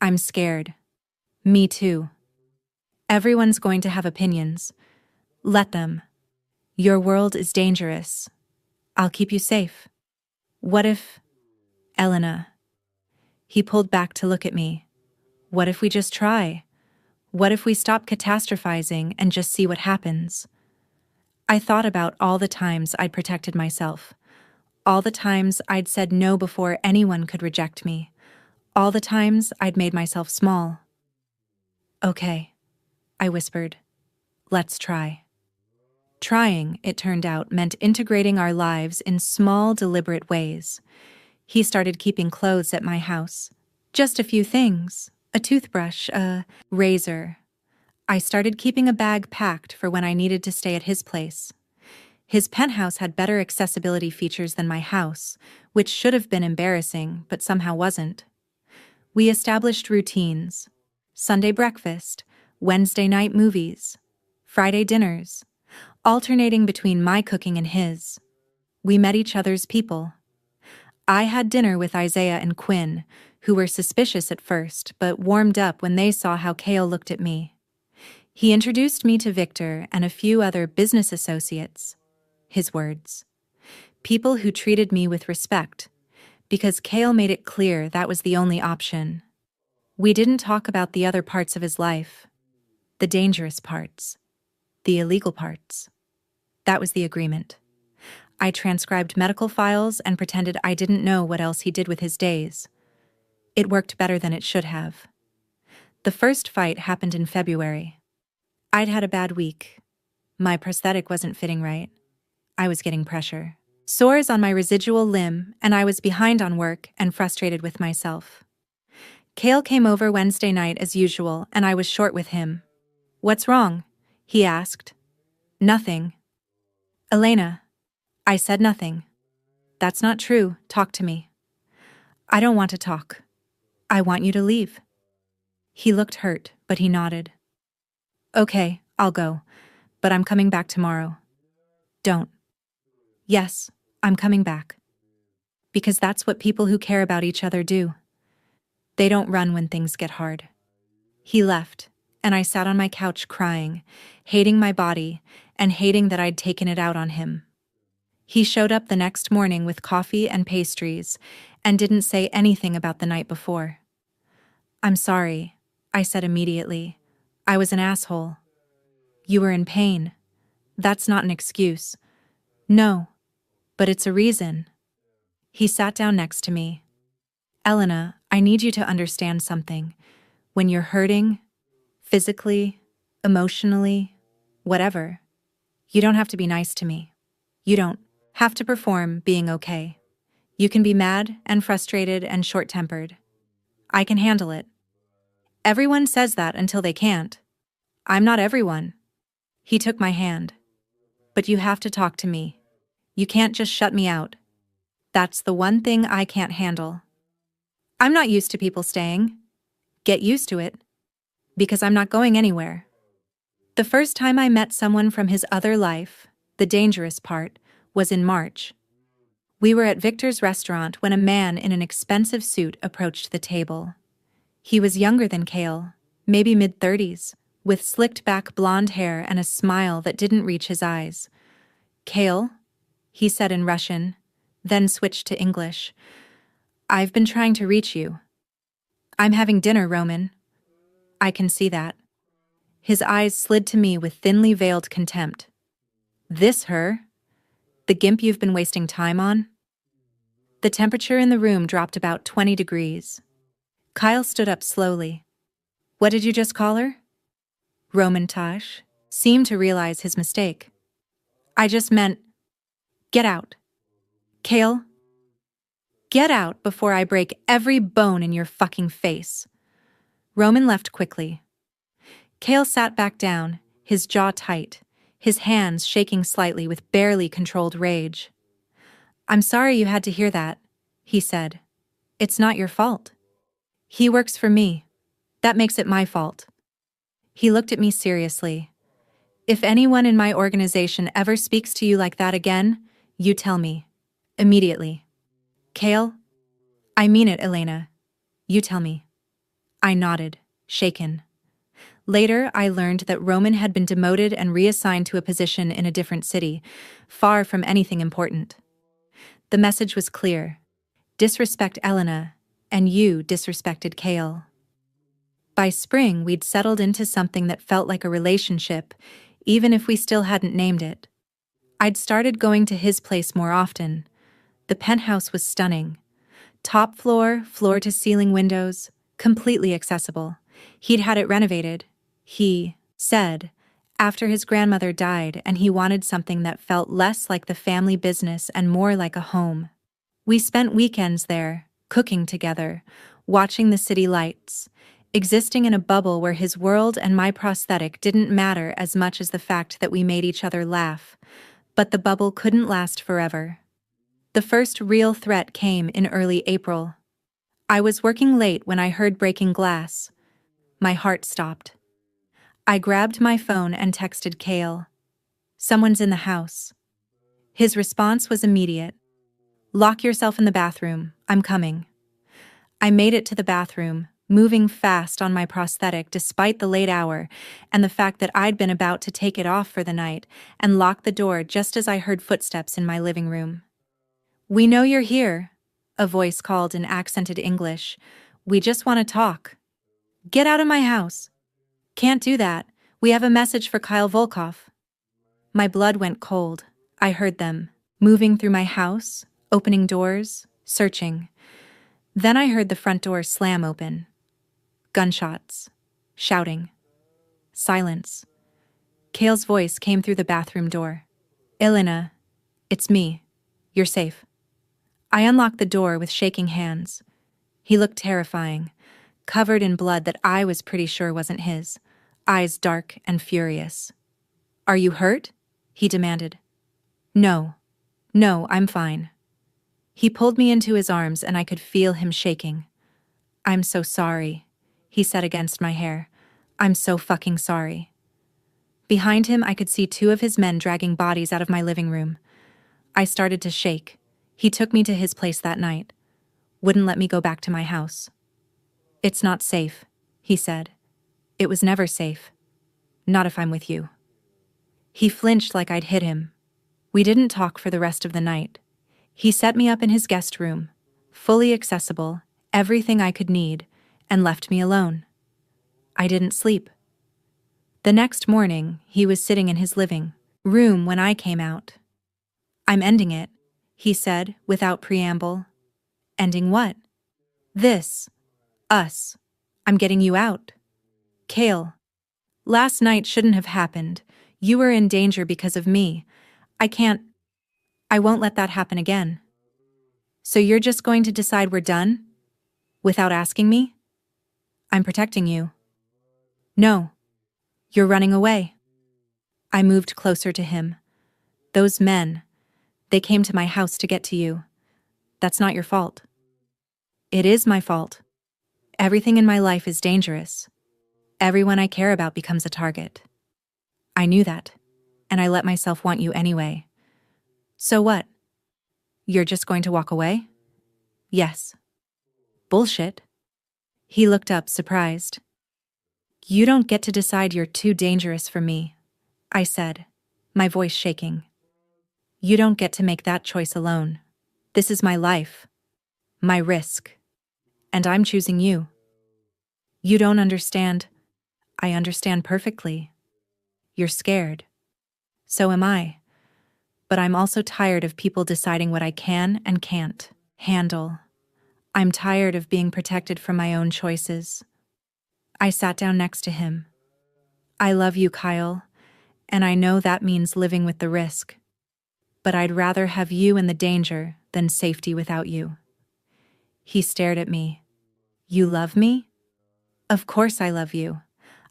I'm scared. Me too. Everyone's going to have opinions. Let them. Your world is dangerous. I'll keep you safe. What if... Elena. He pulled back to look at me. What if we just try? What if we stop catastrophizing and just see what happens? I thought about all the times I'd protected myself. All the times I'd said no before anyone could reject me. All the times I'd made myself small. Okay, I whispered. Let's try. Trying, it turned out, meant integrating our lives in small, deliberate ways. He started keeping clothes at my house. Just a few things. A toothbrush, a razor. I started keeping a bag packed for when I needed to stay at his place. His penthouse had better accessibility features than my house, which should have been embarrassing, but somehow wasn't. We established routines. Sunday breakfast, Wednesday night movies, Friday dinners, alternating between my cooking and his. We met each other's people. I had dinner with Isaiah and Quinn, who were suspicious at first, but warmed up when they saw how Kale looked at me. He introduced me to Victor and a few other business associates. His words. People who treated me with respect, because Cale made it clear that was the only option. We didn't talk about the other parts of his life. The dangerous parts. The illegal parts. That was the agreement. I transcribed medical files and pretended I didn't know what else he did with his days. It worked better than it should have. The first fight happened in February. I'd had a bad week. My prosthetic wasn't fitting right. I was getting pressure. Sores on my residual limb, and I was behind on work and frustrated with myself. Cale came over Wednesday night as usual, and I was short with him. "What's wrong?" he asked. "Nothing." "Elena." I said nothing. "That's not true. Talk to me." "I don't want to talk. I want you to leave." He looked hurt, but he nodded. "Okay, I'll go, but I'm coming back tomorrow." "Don't." "Yes, I'm coming back." Because that's what people who care about each other do. They don't run when things get hard. He left, and I sat on my couch crying, hating my body, and hating that I'd taken it out on him. He showed up the next morning with coffee and pastries, and didn't say anything about the night before. "I'm sorry," I said immediately. "I was an asshole." "You were in pain. That's not an excuse." "No, but it's a reason." He sat down next to me. "Elena, I need you to understand something. When you're hurting, physically, emotionally, whatever, you don't have to be nice to me. You don't have to perform being okay. You can be mad and frustrated and short-tempered. I can handle it. Everyone says that until they can't. I'm not everyone." He took my hand. "But you have to talk to me. You can't just shut me out. That's the one thing I can't handle. I'm not used to people staying. Get used to it. Because I'm not going anywhere." The first time I met someone from his other life, the dangerous part, was in March. We were at Victor's restaurant when a man in an expensive suit approached the table. He was younger than Cale, maybe mid-30s, with slicked-back blonde hair and a smile that didn't reach his eyes. "Cale?" he said in Russian, then switched to English. "I've been trying to reach you." "I'm having dinner, Roman." "I can see that." His eyes slid to me with thinly veiled contempt. "This her? The gimp you've been wasting time on?" The temperature in the room dropped about 20 degrees. Kyle stood up slowly. "What did you just call her?" Roman Tosh seemed to realize his mistake. "I just meant, get out. Cale, get out before I break every bone in your fucking face." Roman left quickly. Cale sat back down, his jaw tight, his hands shaking slightly with barely controlled rage. "I'm sorry you had to hear that," he said. "It's not your fault. He works for me. That makes it my fault." He looked at me seriously. "If anyone in my organization ever speaks to you like that again, you tell me. Immediately." "Cale?" "I mean it, Elena. You tell me." I nodded, shaken. Later, I learned that Roman had been demoted and reassigned to a position in a different city, far from anything important. The message was clear. Disrespect Elena, and you disrespected Cale. By spring, we'd settled into something that felt like a relationship, even if we still hadn't named it. I'd started going to his place more often. The penthouse was stunning. Top floor, floor-to-ceiling windows, completely accessible. He'd had it renovated, he said, after his grandmother died, and he wanted something that felt less like the family business and more like a home. We spent weekends there, cooking together, watching the city lights, existing in a bubble where his world and my prosthetic didn't matter as much as the fact that we made each other laugh. But the bubble couldn't last forever. The first real threat came in early April. I was working late when I heard breaking glass. My heart stopped. I grabbed my phone and texted Cale. "Someone's in the house." His response was immediate. "Lock yourself in the bathroom. I'm coming." I made it to the bathroom, moving fast on my prosthetic despite the late hour and the fact that I'd been about to take it off for the night and lock the door just as I heard footsteps in my living room. "We know you're here," a voice called in accented English. "We just want to talk." "Get out of my house." "Can't do that. We have a message for Kyle Volkov." My blood went cold. I heard them, moving through my house, opening doors, searching. Then I heard the front door slam open. Gunshots. Shouting. Silence. Kale's voice came through the bathroom door. "Elena, it's me. You're safe." I unlocked the door with shaking hands. He looked terrifying, covered in blood that I was pretty sure wasn't his, eyes dark and furious. "Are you hurt?" he demanded. No, I'm fine." He pulled me into his arms and I could feel him shaking. "I'm so sorry," he said against my hair. "I'm so fucking sorry." Behind him, I could see two of his men dragging bodies out of my living room. I started to shake. He took me to his place that night. Wouldn't let me go back to my house. "It's not safe," he said. "It was never safe. Not if I'm with you." He flinched like I'd hit him. We didn't talk for the rest of the night. He set me up in his guest room, fully accessible, everything I could need, and left me alone. I didn't sleep. The next morning, he was sitting in his living room when I came out. "I'm ending it," he said without preamble. "Ending what?" "This. Us. I'm getting you out." "Kale. Last night shouldn't have happened. You were in danger because of me. I won't let that happen again." "So you're just going to decide we're done? Without asking me?" "I'm protecting you." "No. You're running away." I moved closer to him. "Those men, they came to my house to get to you. That's not your fault." "It is my fault. Everything in my life is dangerous. Everyone I care about becomes a target. I knew that, and I let myself want you anyway. So what? You're just going to walk away?" "Yes." "Bullshit." He looked up, surprised. "You don't get to decide you're too dangerous for me," I said, my voice shaking. "You don't get to make that choice alone. This is my life, my risk, and I'm choosing you." "You don't understand." "I understand perfectly. You're scared. So am I. But I'm also tired of people deciding what I can and can't handle. I'm tired of being protected from my own choices." I sat down next to him. "I love you, Kyle, and I know that means living with the risk. But I'd rather have you in the danger than safety without you." He stared at me. "You love me?" "Of course I love you.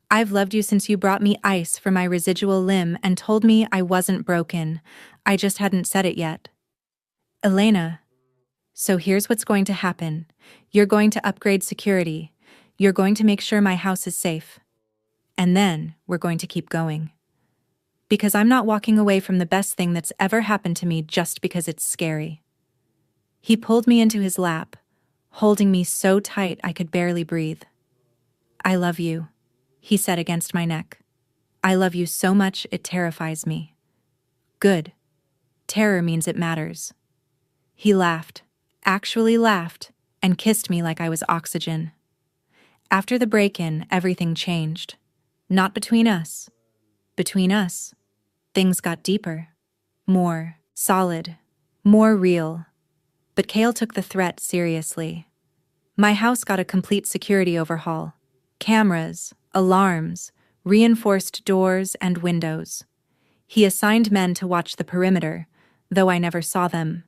I've loved you since you brought me ice for my residual limb and told me I wasn't broken. I just hadn't said it yet." "Elena, so here's what's going to happen. You're going to upgrade security. You're going to make sure my house is safe. And then we're going to keep going. Because I'm not walking away from the best thing that's ever happened to me just because it's scary." He pulled me into his lap, holding me so tight I could barely breathe. "I love you," he said against my neck. "I love you so much it terrifies me." "Good. Terror means it matters." He laughed, actually laughed, and kissed me like I was oxygen. After the break-in, everything changed. Not between us. Between us, things got deeper, more solid, more real. But Kale took the threat seriously. My house got a complete security overhaul. Cameras, alarms, reinforced doors and windows. He assigned men to watch the perimeter, though I never saw them.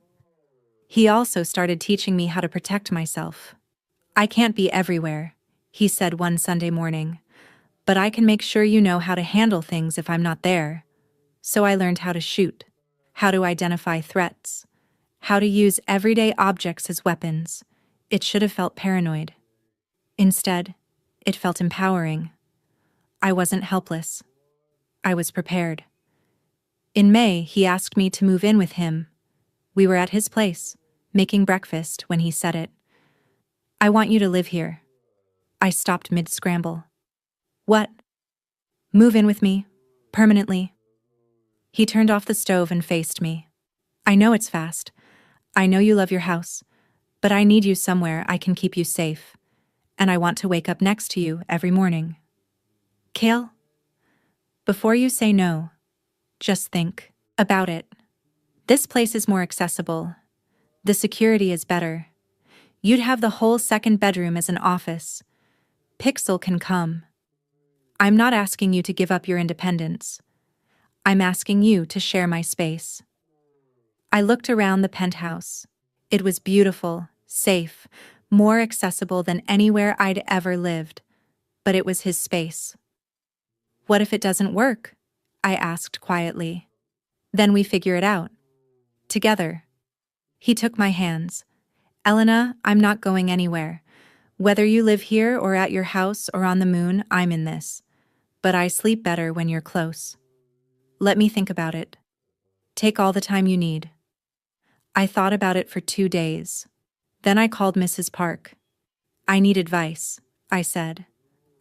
He also started teaching me how to protect myself. "I can't be everywhere," he said one Sunday morning, "but I can make sure you know how to handle things if I'm not there." So I learned how to shoot, how to identify threats, how to use everyday objects as weapons. It should have felt paranoid. Instead, it felt empowering. I wasn't helpless. I was prepared. In May, he asked me to move in with him. We were at his place, making breakfast when he said it. "I want you to live here." I stopped mid-scramble. What? Move in with me. Permanently. He turned off the stove and faced me. I know it's fast. I know you love your house. But I need you somewhere I can keep you safe. And I want to wake up next to you every morning. Kale? Before you say no, just think about it. This place is more accessible. The security is better. You'd have the whole second bedroom as an office. Pixel can come. I'm not asking you to give up your independence. I'm asking you to share my space. I looked around the penthouse. It was beautiful, safe, more accessible than anywhere I'd ever lived. But it was his space. What if it doesn't work? I asked quietly. Then we figure it out. Together. He took my hands. Elena, I'm not going anywhere. Whether you live here or at your house or on the moon, I'm in this. But I sleep better when you're close. Let me think about it. Take all the time you need. I thought about it for 2 days. Then I called Mrs. Park. I need advice, I said.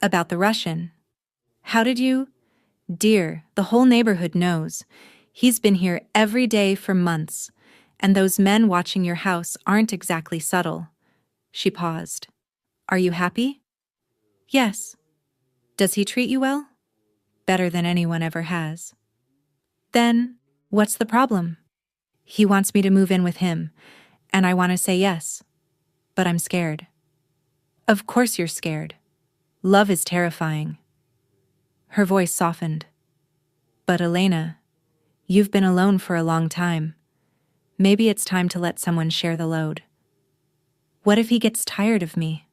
About the Russian. How did you? Dear, the whole neighborhood knows. He's been here every day for months. And those men watching your house aren't exactly subtle. She paused. Are you happy? Yes. Does he treat you well? Better than anyone ever has. Then, what's the problem? He wants me to move in with him, and I want to say yes. But I'm scared. Of course you're scared. Love is terrifying. Her voice softened. But Elena, you've been alone for a long time. Maybe it's time to let someone share the load. What if he gets tired of me?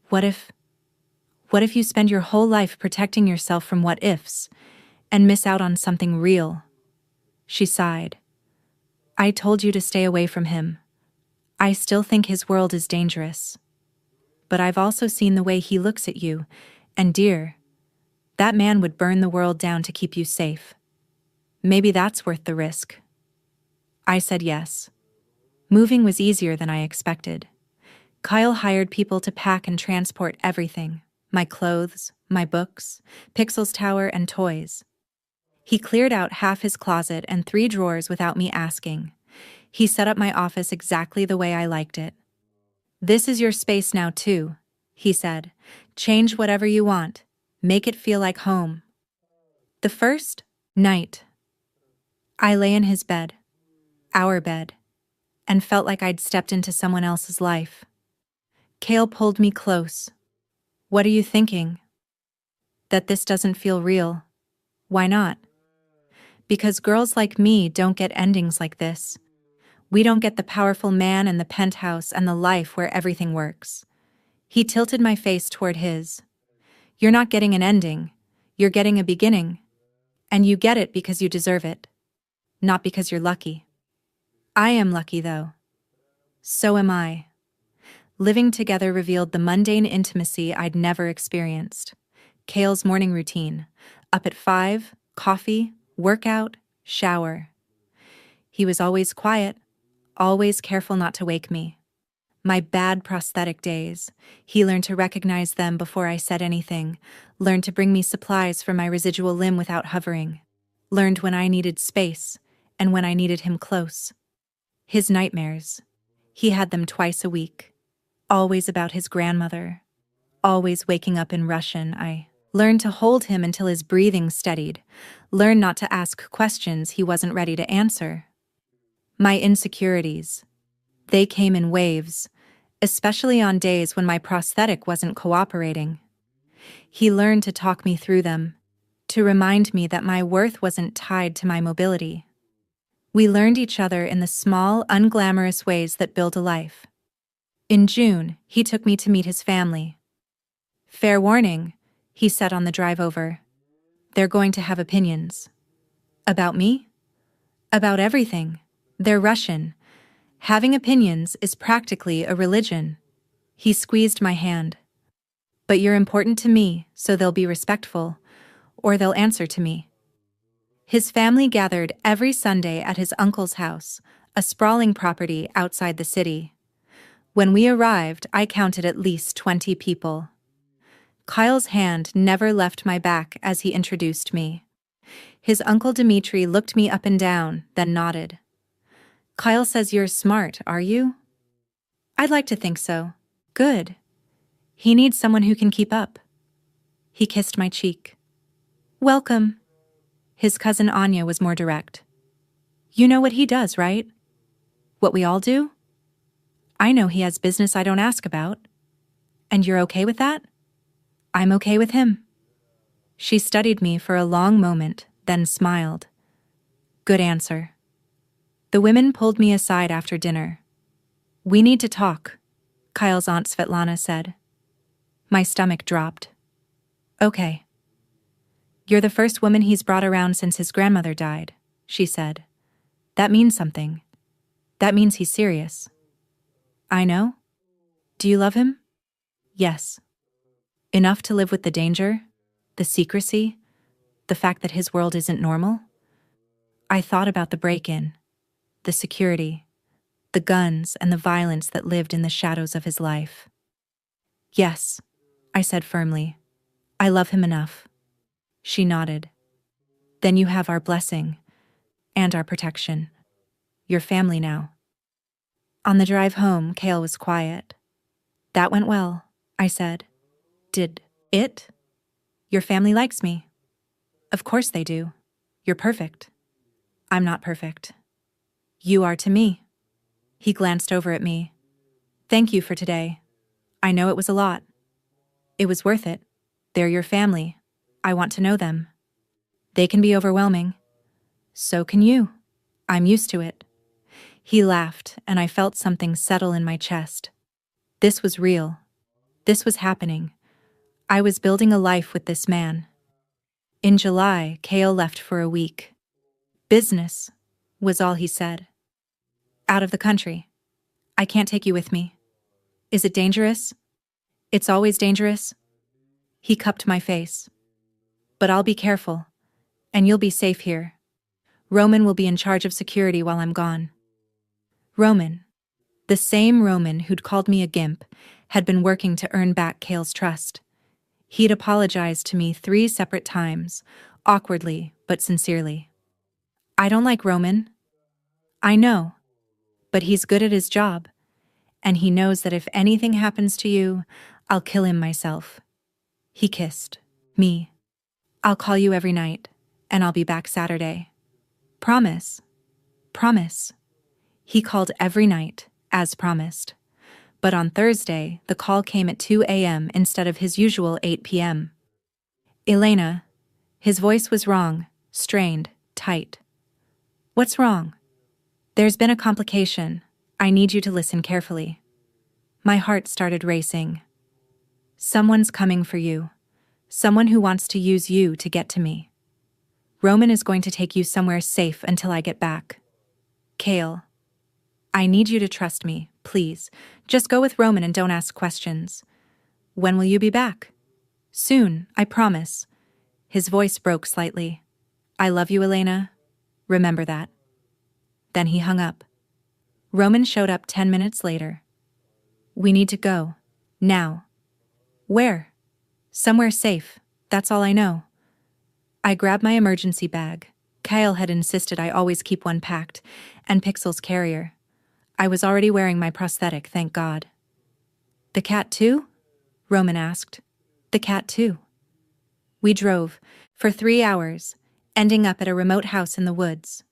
What if you spend your whole life protecting yourself from what ifs and miss out on something real? She sighed. I told you to stay away from him. I still think his world is dangerous. But I've also seen the way he looks at you, and dear, that man would burn the world down to keep you safe. Maybe that's worth the risk. I said yes. Moving was easier than I expected. Kyle hired people to pack and transport everything, my clothes, my books, Pixel's tower, and toys. He cleared out half his closet and 3 drawers without me asking. He set up my office exactly the way I liked it. This is your space now too, he said. Change whatever you want. Make it feel like home. The first night, I lay in his bed, our bed, and felt like I'd stepped into someone else's life. Kale pulled me close. What are you thinking? That this doesn't feel real. Why not? Because girls like me don't get endings like this. We don't get the powerful man and the penthouse and the life where everything works. He tilted my face toward his. You're not getting an ending. You're getting a beginning. And you get it because you deserve it. Not because you're lucky. I am lucky, though. So am I. Living together revealed the mundane intimacy I'd never experienced. Kale's morning routine. Up at 5, coffee, workout, shower. He was always quiet, always careful not to wake me. My bad prosthetic days. He learned to recognize them before I said anything, learned to bring me supplies for my residual limb without hovering, learned when I needed space and when I needed him close. His nightmares. He had them twice a week. Always about his grandmother. Always waking up in Russian. I learned to hold him until his breathing steadied. Learned not to ask questions he wasn't ready to answer. My insecurities. They came in waves, especially on days when my prosthetic wasn't cooperating. He learned to talk me through them, to remind me that my worth wasn't tied to my mobility. We learned each other in the small, unglamorous ways that build a life. In June, he took me to meet his family. Fair warning, he said on the drive over. They're going to have opinions. About me? About everything. They're Russian. Having opinions is practically a religion. He squeezed my hand. But you're important to me, so they'll be respectful, or they'll answer to me. His family gathered every Sunday at his uncle's house, a sprawling property outside the city. When we arrived, I counted at least 20 people. Kyle's hand never left my back as he introduced me. His uncle Dimitri looked me up and down, then nodded. Kyle says you're smart, are you? I'd like to think so. Good. He needs someone who can keep up. He kissed my cheek. Welcome. His cousin Anya was more direct. You know what he does, right? What we all do? I know he has business I don't ask about. And you're okay with that? I'm okay with him. She studied me for a long moment, then smiled. Good answer. The women pulled me aside after dinner. We need to talk, Kyle's aunt Svetlana said. My stomach dropped. Okay. You're the first woman he's brought around since his grandmother died, she said. That means something. That means he's serious. I know. Do you love him? Yes. Enough to live with the danger, the secrecy, the fact that his world isn't normal? I thought about the break-in, the security, the guns and the violence that lived in the shadows of his life. Yes, I said firmly. I love him enough. She nodded. Then you have our blessing and our protection. Your family now. On the drive home, Kale was quiet. That went well, I said. Did it? Your family likes me. Of course they do. You're perfect. I'm not perfect. You are to me. He glanced over at me. Thank you for today. I know it was a lot. It was worth it. They're your family. I want to know them. They can be overwhelming. So can you. I'm used to it. He laughed, and I felt something settle in my chest. This was real. This was happening. I was building a life with this man. In July, Kale left for a week. Business, was all he said. Out of the country. I can't take you with me. Is it dangerous? It's always dangerous. He cupped my face. But I'll be careful, and you'll be safe here. Roman will be in charge of security while I'm gone. Roman, the same Roman who'd called me a gimp, had been working to earn back Kale's trust. He'd apologized to me 3 separate times, awkwardly but sincerely. I don't like Roman. I know, but he's good at his job, and he knows that if anything happens to you, I'll kill him myself. He kissed me. I'll call you every night, and I'll be back Saturday. Promise. Promise. He called every night, as promised. But on Thursday, the call came at 2 a.m. instead of his usual 8 p.m. Elena. His voice was wrong, strained, tight. What's wrong? There's been a complication. I need you to listen carefully. My heart started racing. Someone's coming for you. Someone who wants to use you to get to me. Roman is going to take you somewhere safe until I get back. Kale. I need you to trust me, please. Just go with Roman and don't ask questions. When will you be back? Soon, I promise. His voice broke slightly. I love you, Elena. Remember that. Then he hung up. Roman showed up 10 minutes later. We need to go. Now. Where? Somewhere safe. That's all I know. I grabbed my emergency bag. Kyle had insisted I always keep one packed, and Pixel's carrier. I was already wearing my prosthetic, thank God. The cat too? Roman asked. The cat too. We drove, for 3 hours, ending up at a remote house in the woods.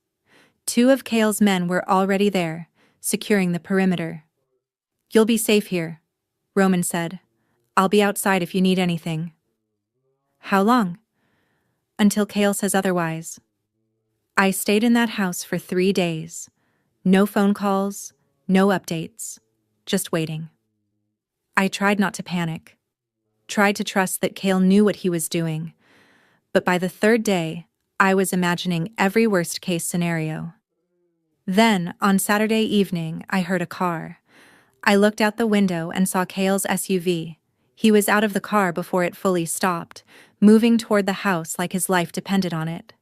2 of Kale's men were already there, securing the perimeter. You'll be safe here, Roman said. I'll be outside if you need anything. How long? Until Kale says otherwise. I stayed in that house for 3 days. No phone calls, no updates, just waiting. I tried not to panic, tried to trust that Kale knew what he was doing, but by the 3rd day, I was imagining every worst-case scenario. Then, on Saturday evening, I heard a car. I looked out the window and saw Kale's SUV. He was out of the car before it fully stopped, moving toward the house like his life depended on it.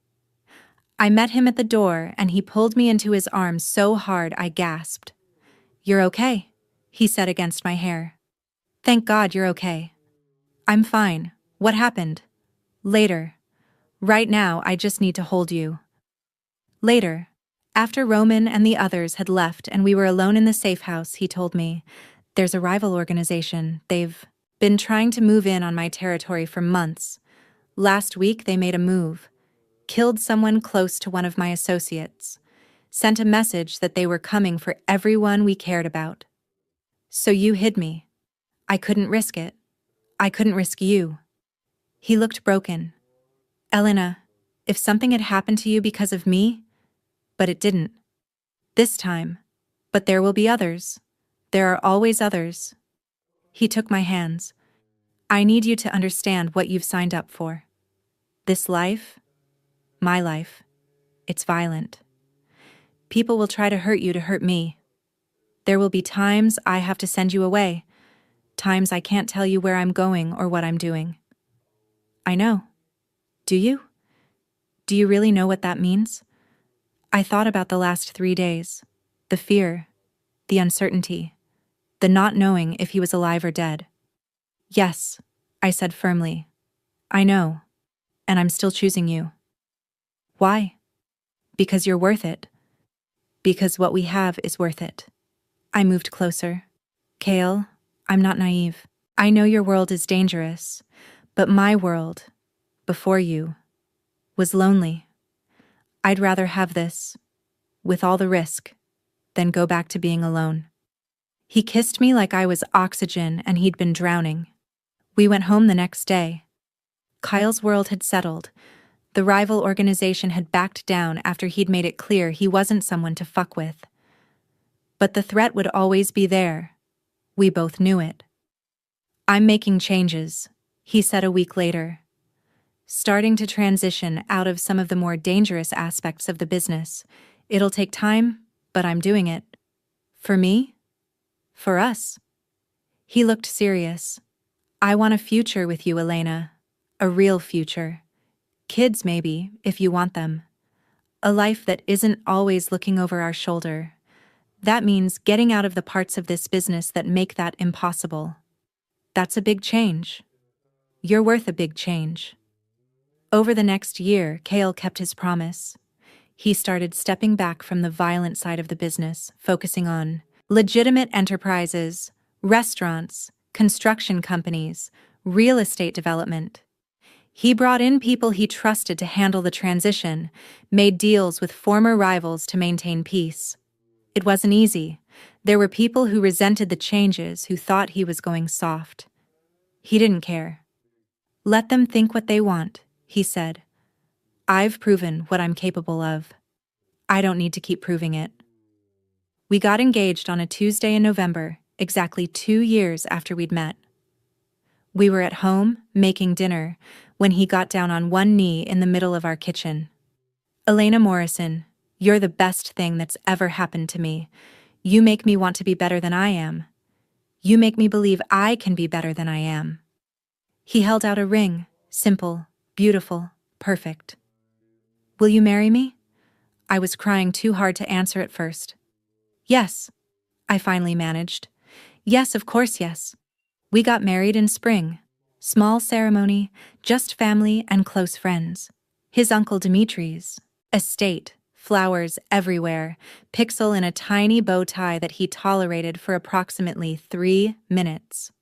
I met him at the door, and he pulled me into his arms so hard I gasped. You're okay, he said against my hair. Thank God you're okay. I'm fine. What happened? Later. Right now, I just need to hold you. Later. After Roman and the others had left and we were alone in the safe house, he told me, "There's a rival organization. They've been trying to move in on my territory for months. Last week, they made a move. Killed someone close to one of my associates. Sent a message that they were coming for everyone we cared about. So you hid me. I couldn't risk it. I couldn't risk you." He looked broken. "Elena, if something had happened to you because of me, but it didn't. This time. But there will be others. There are always others." He took my hands. "I need you to understand what you've signed up for. This life, my life, it's violent. People will try to hurt you to hurt me. There will be times I have to send you away, times I can't tell you where I'm going or what I'm doing." "I know. Do you? Do you really know what that means?" I thought about the last 3 days, the fear, the uncertainty, the not knowing if he was alive or dead. "Yes," I said firmly. "I know, and I'm still choosing you." "Why?" "Because you're worth it. Because what we have is worth it." I moved closer. "Kale, I'm not naive. I know your world is dangerous, but my world, before you, was lonely. I'd rather have this, with all the risk, than go back to being alone." He kissed me like I was oxygen and he'd been drowning. We went home the next day. Kyle's world had settled. The rival organization had backed down after he'd made it clear he wasn't someone to fuck with. But the threat would always be there. We both knew it. "I'm making changes," he said a week later. "Starting to transition out of some of the more dangerous aspects of the business. It'll take time, but I'm doing it. For me? For us." He looked serious. "I want a future with you, Elena. A real future. Kids, maybe, if you want them. A life that isn't always looking over our shoulder. That means getting out of the parts of this business that make that impossible. That's a big change. You're worth a big change." Over the next year, Kale kept his promise. He started stepping back from the violent side of the business, focusing on legitimate enterprises, restaurants, construction companies, real estate development. He brought in people he trusted to handle the transition, made deals with former rivals to maintain peace. It wasn't easy. There were people who resented the changes, who thought he was going soft. He didn't care. "Let them think what they want," he said. "I've proven what I'm capable of. I don't need to keep proving it." We got engaged on a Tuesday in November, exactly 2 years after we'd met. We were at home, making dinner, when he got down on one knee in the middle of our kitchen. "Elena Morrison, you're the best thing that's ever happened to me. You make me want to be better than I am. You make me believe I can be better than I am." He held out a ring, simple, beautiful, perfect. "Will you marry me?" I was crying too hard to answer at first. "Yes," I finally managed. "Yes, of course, yes." We got married in spring. Small ceremony, just family and close friends. His uncle Dimitri's estate, flowers everywhere, Pixel in a tiny bow tie that he tolerated for approximately 3 minutes.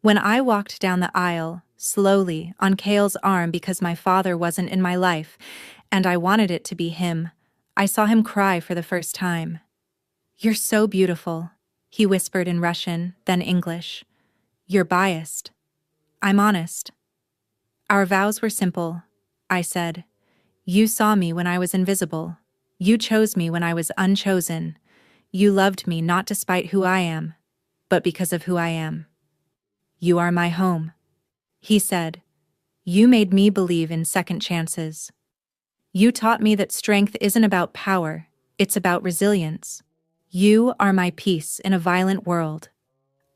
When I walked down the aisle, slowly, on Kale's arm because my father wasn't in my life, and I wanted it to be him, I saw him cry for the first time. "You're so beautiful," he whispered in Russian, then English. "You're biased." "I'm honest." "Our vows were simple," I said. "You saw me when I was invisible. You chose me when I was unchosen. You loved me not despite who I am, but because of who I am. You are my home." He said, "You made me believe in second chances. You taught me that strength isn't about power, it's about resilience. You are my peace in a violent world.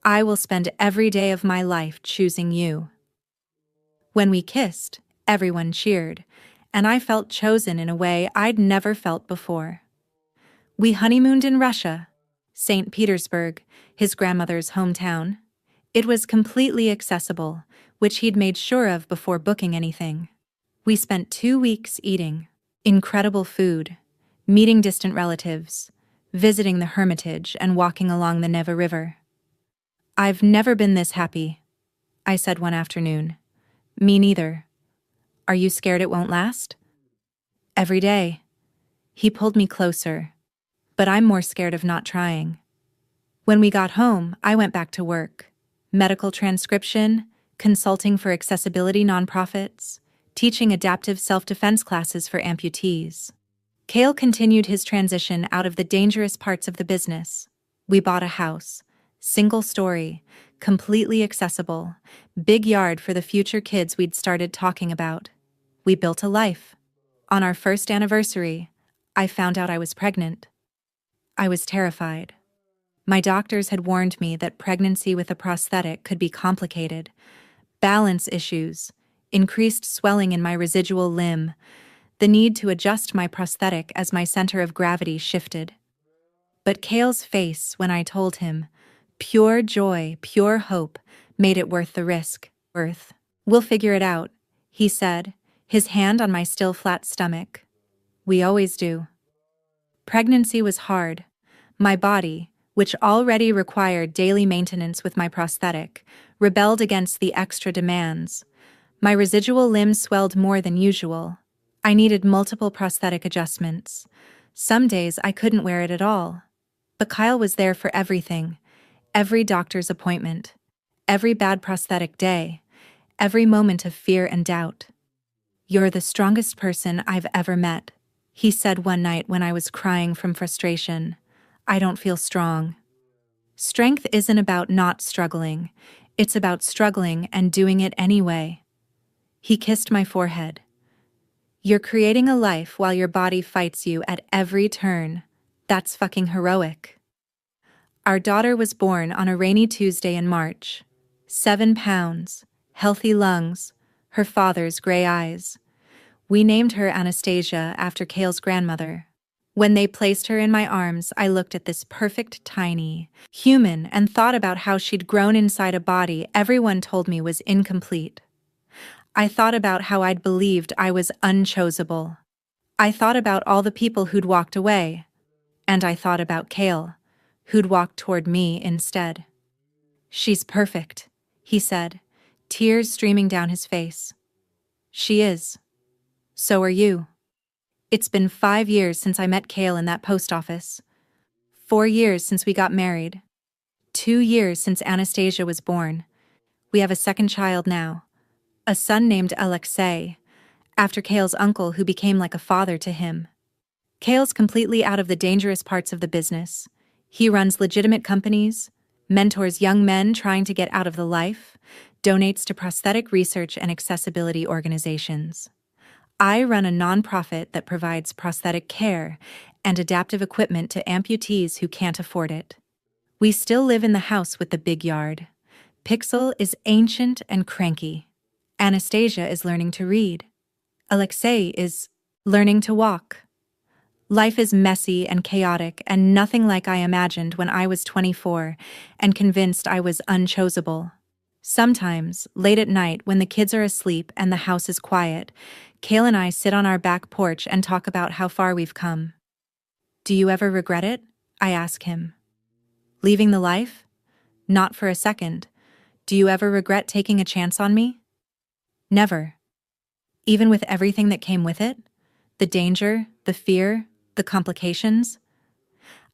I will spend every day of my life choosing you." When we kissed, everyone cheered, and I felt chosen in a way I'd never felt before. We honeymooned in Russia, St. Petersburg, his grandmother's hometown. It was completely accessible. which he'd made sure of before booking anything. We spent 2 weeks eating incredible food, meeting distant relatives, visiting the Hermitage, and walking along the Neva River. "I've never been this happy," I said one afternoon. "Me neither. Are you scared it won't last?" "Every day." He pulled me closer. "But I'm more scared of not trying." When we got home, I went back to work. Medical transcription, consulting for accessibility nonprofits, teaching adaptive self-defense classes for amputees. Cale continued his transition out of the dangerous parts of the business. We bought a house, single story, completely accessible, big yard for the future kids we'd started talking about. We built a life. On our first anniversary, I found out I was pregnant. I was terrified. My doctors had warned me that pregnancy with a prosthetic could be complicated. Balance issues, increased swelling in my residual limb, the need to adjust my prosthetic as my center of gravity shifted. But Cale's face when I told him, pure joy, pure hope, made it worth the risk. "We'll figure it out," he said, his hand on my still flat stomach. "We always do." Pregnancy was hard. My body, which already required daily maintenance with my prosthetic, rebelled against the extra demands. My residual limb swelled more than usual. I needed multiple prosthetic adjustments. Some days I couldn't wear it at all. But Kyle was there for everything. Every doctor's appointment. Every bad prosthetic day. Every moment of fear and doubt. "You're the strongest person I've ever met," he said one night when I was crying from frustration. "I don't feel strong." Strength isn't about not struggling. It's about struggling and doing it anyway. He kissed my forehead. "You're creating a life while your body fights you at every turn. That's fucking heroic." Our daughter was born on a rainy Tuesday in March. 7 pounds, healthy lungs, her father's gray eyes. We named her Anastasia after Cale's grandmother. When they placed her in my arms, I looked at this perfect tiny human and thought about how she'd grown inside a body everyone told me was incomplete. I thought about how I'd believed I was unchoosable. I thought about all the people who'd walked away. And I thought about Cale, who'd walked toward me instead. "She's perfect," he said, tears streaming down his face. "She is. So are you." It's been 5 years since I met Cale in that post office. 4 years since we got married. 2 years since Anastasia was born. We have a second child now. A son named Alexei, after Cale's uncle who became like a father to him. Cale's completely out of the dangerous parts of the business. He runs legitimate companies, mentors young men trying to get out of the life, donates to prosthetic research and accessibility organizations. I run a nonprofit that provides prosthetic care and adaptive equipment to amputees who can't afford it. We still live in the house with the big yard. Pixel is ancient and cranky. Anastasia is learning to read. Alexei is learning to walk. Life is messy and chaotic and nothing like I imagined when I was 24 and convinced I was unchoosable. Sometimes, late at night when the kids are asleep and the house is quiet, Cale and I sit on our back porch and talk about how far we've come. "Do you ever regret it?" I ask him. "Leaving the life? Not for a second. Do you ever regret taking a chance on me?" "Never. Even with everything that came with it? The danger, the fear, the complications?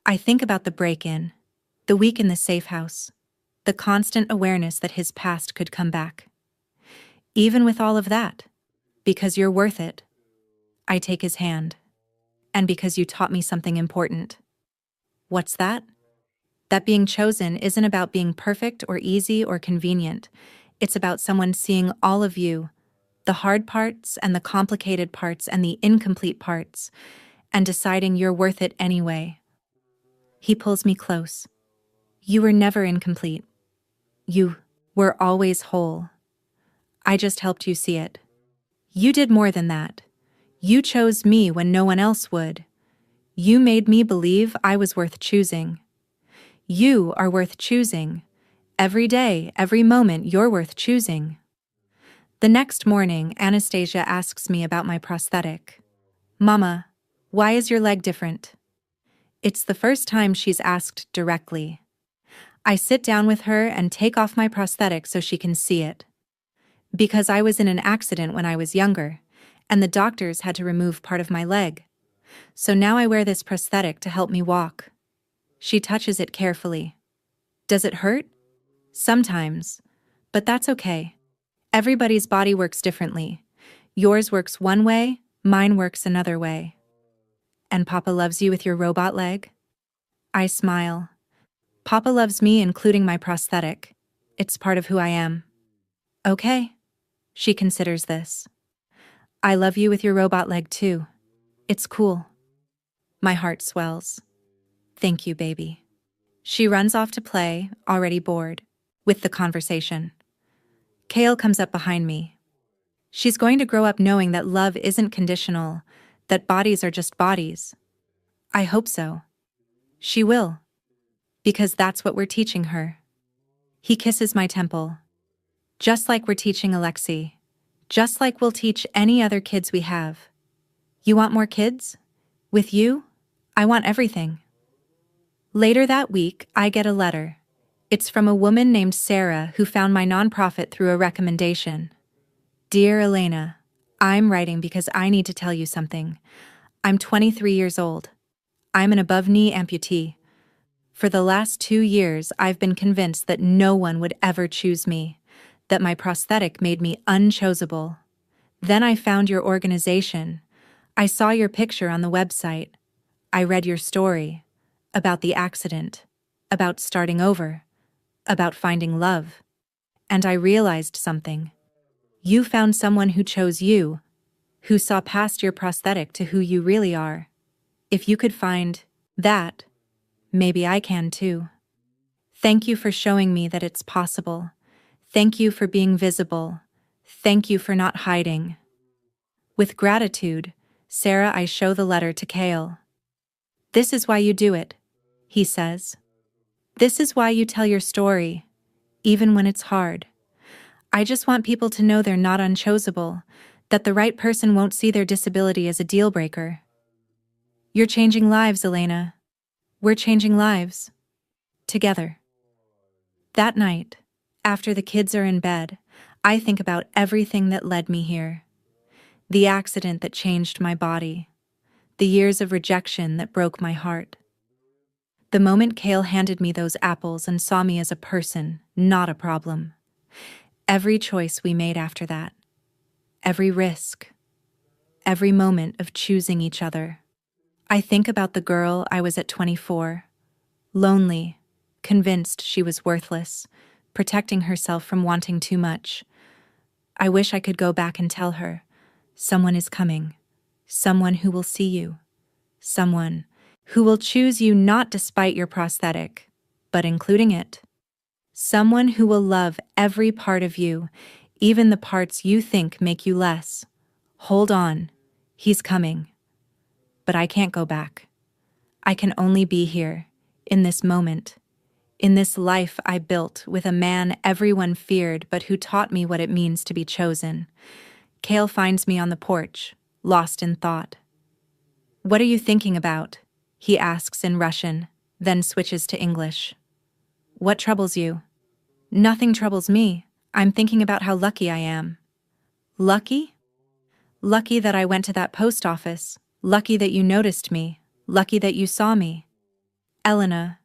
I think about the break-in, the week in the safe house, the constant awareness that his past could come back. Even with all of that, because you're worth it." I take his hand. "And because you taught me something important." "What's that?" "That being chosen isn't about being perfect or easy or convenient. It's about someone seeing all of you, the hard parts and the complicated parts and the incomplete parts, and deciding you're worth it anyway." He pulls me close. "You were never incomplete. You were always whole. I just helped you see it. You did more than that. You chose me when no one else would. You made me believe I was worth choosing. You are worth choosing. Every day, every moment, you're worth choosing." The next morning, Anastasia asks me about my prosthetic. Mama, why is your leg different? It's the first time she's asked directly. I sit down with her and take off my prosthetic so she can see it. Because I was in an accident when I was younger, and the doctors had to remove part of my leg. So now I wear this prosthetic to help me walk. She touches it carefully. Does it hurt? Sometimes. But that's okay. Everybody's body works differently. Yours works one way, mine works another way. And Papa loves you with your robot leg? I smile. Papa loves me, including my prosthetic. It's part of who I am. Okay. She considers this. I love you with your robot leg too. It's cool. My heart swells. Thank you, baby. She runs off to play, already bored, with the conversation. Kale comes up behind me. She's going to grow up knowing that love isn't conditional, that bodies are just bodies. I hope so. She will. Because that's what we're teaching her. He kisses my temple. Just like we're teaching Alexi. Just like we'll teach any other kids we have. You want more kids? With you? I want everything. Later that week, I get a letter. It's from a woman named Sarah who found my nonprofit through a recommendation. Dear Elena, I'm writing because I need to tell you something. I'm 23 years old. I'm an above-knee amputee. For the last 2 years, I've been convinced that no one would ever choose me, that my prosthetic made me unchoosable. Then I found your organization. I saw your picture on the website. I read your story about the accident, about starting over, about finding love. And I realized something. You found someone who chose you, who saw past your prosthetic to who you really are. If you could find that, maybe I can too. Thank you for showing me that it's possible. Thank you for being visible. Thank you for not hiding. With gratitude, Sarah, I show the letter to Kale. This is why you do it, he says. This is why you tell your story, even when it's hard. I just want people to know they're not unchoosable, that the right person won't see their disability as a deal breaker. You're changing lives, Elena. We're changing lives. Together. That night, after the kids are in bed, I think about everything that led me here. The accident that changed my body. The years of rejection that broke my heart. The moment Kale handed me those apples and saw me as a person, not a problem. Every choice we made after that. Every risk. Every moment of choosing each other. I think about the girl I was at 24. Lonely, convinced she was worthless, protecting herself from wanting too much. I wish I could go back and tell her, someone is coming. Someone who will see you. Someone who will choose you not despite your prosthetic, but including it. Someone who will love every part of you, even the parts you think make you less. Hold on, he's coming. But I can't go back. I can only be here, in this moment, in this life I built with a man everyone feared but who taught me what it means to be chosen. Kale finds me on the porch, lost in thought. What are you thinking about? He asks in Russian, then switches to English. What troubles you? Nothing troubles me. I'm thinking about how lucky I am. Lucky? Lucky that I went to that post office. Lucky that you noticed me. Lucky that you saw me. Elena.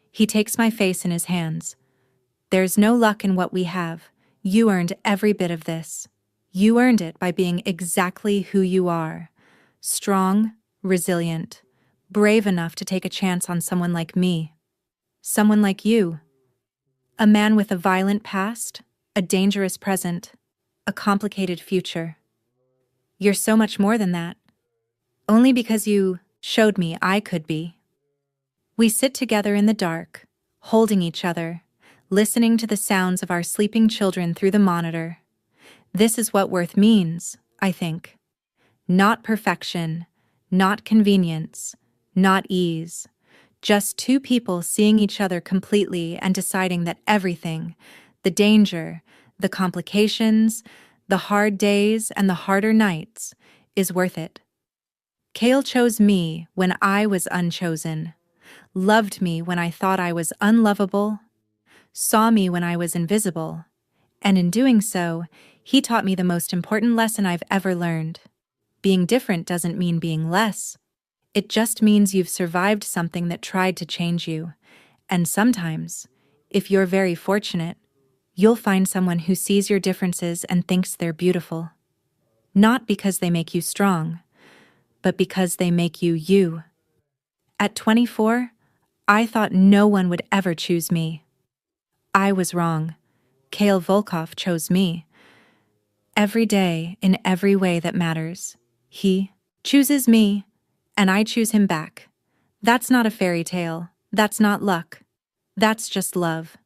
He takes my face in his hands. There's no luck in what we have. You earned every bit of this. You earned it by being exactly who you are. Strong, resilient, brave enough to take a chance on someone like me. Someone like you. A man with a violent past, a dangerous present, a complicated future. You're so much more than that. Only because you showed me I could be. We sit together in the dark, holding each other, listening to the sounds of our sleeping children through the monitor. This is what worth means, I think. Not perfection, not convenience, not ease. Just two people seeing each other completely and deciding that everything, the danger, the complications, the hard days and the harder nights, is worth it. Kale chose me when I was unchosen, loved me when I thought I was unlovable, saw me when I was invisible, and in doing so, he taught me the most important lesson I've ever learned. Being different doesn't mean being less. It just means you've survived something that tried to change you. And sometimes, if you're very fortunate, you'll find someone who sees your differences and thinks they're beautiful. Not because they make you strong, but because they make you you. At 24, I thought no one would ever choose me. I was wrong. Kale Volkov chose me. Every day, in every way that matters, he chooses me, and I choose him back. That's not a fairy tale. That's not luck. That's just love.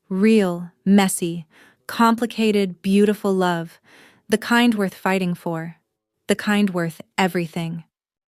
Real, messy, complicated, beautiful love. The kind worth fighting for. The kind worth everything.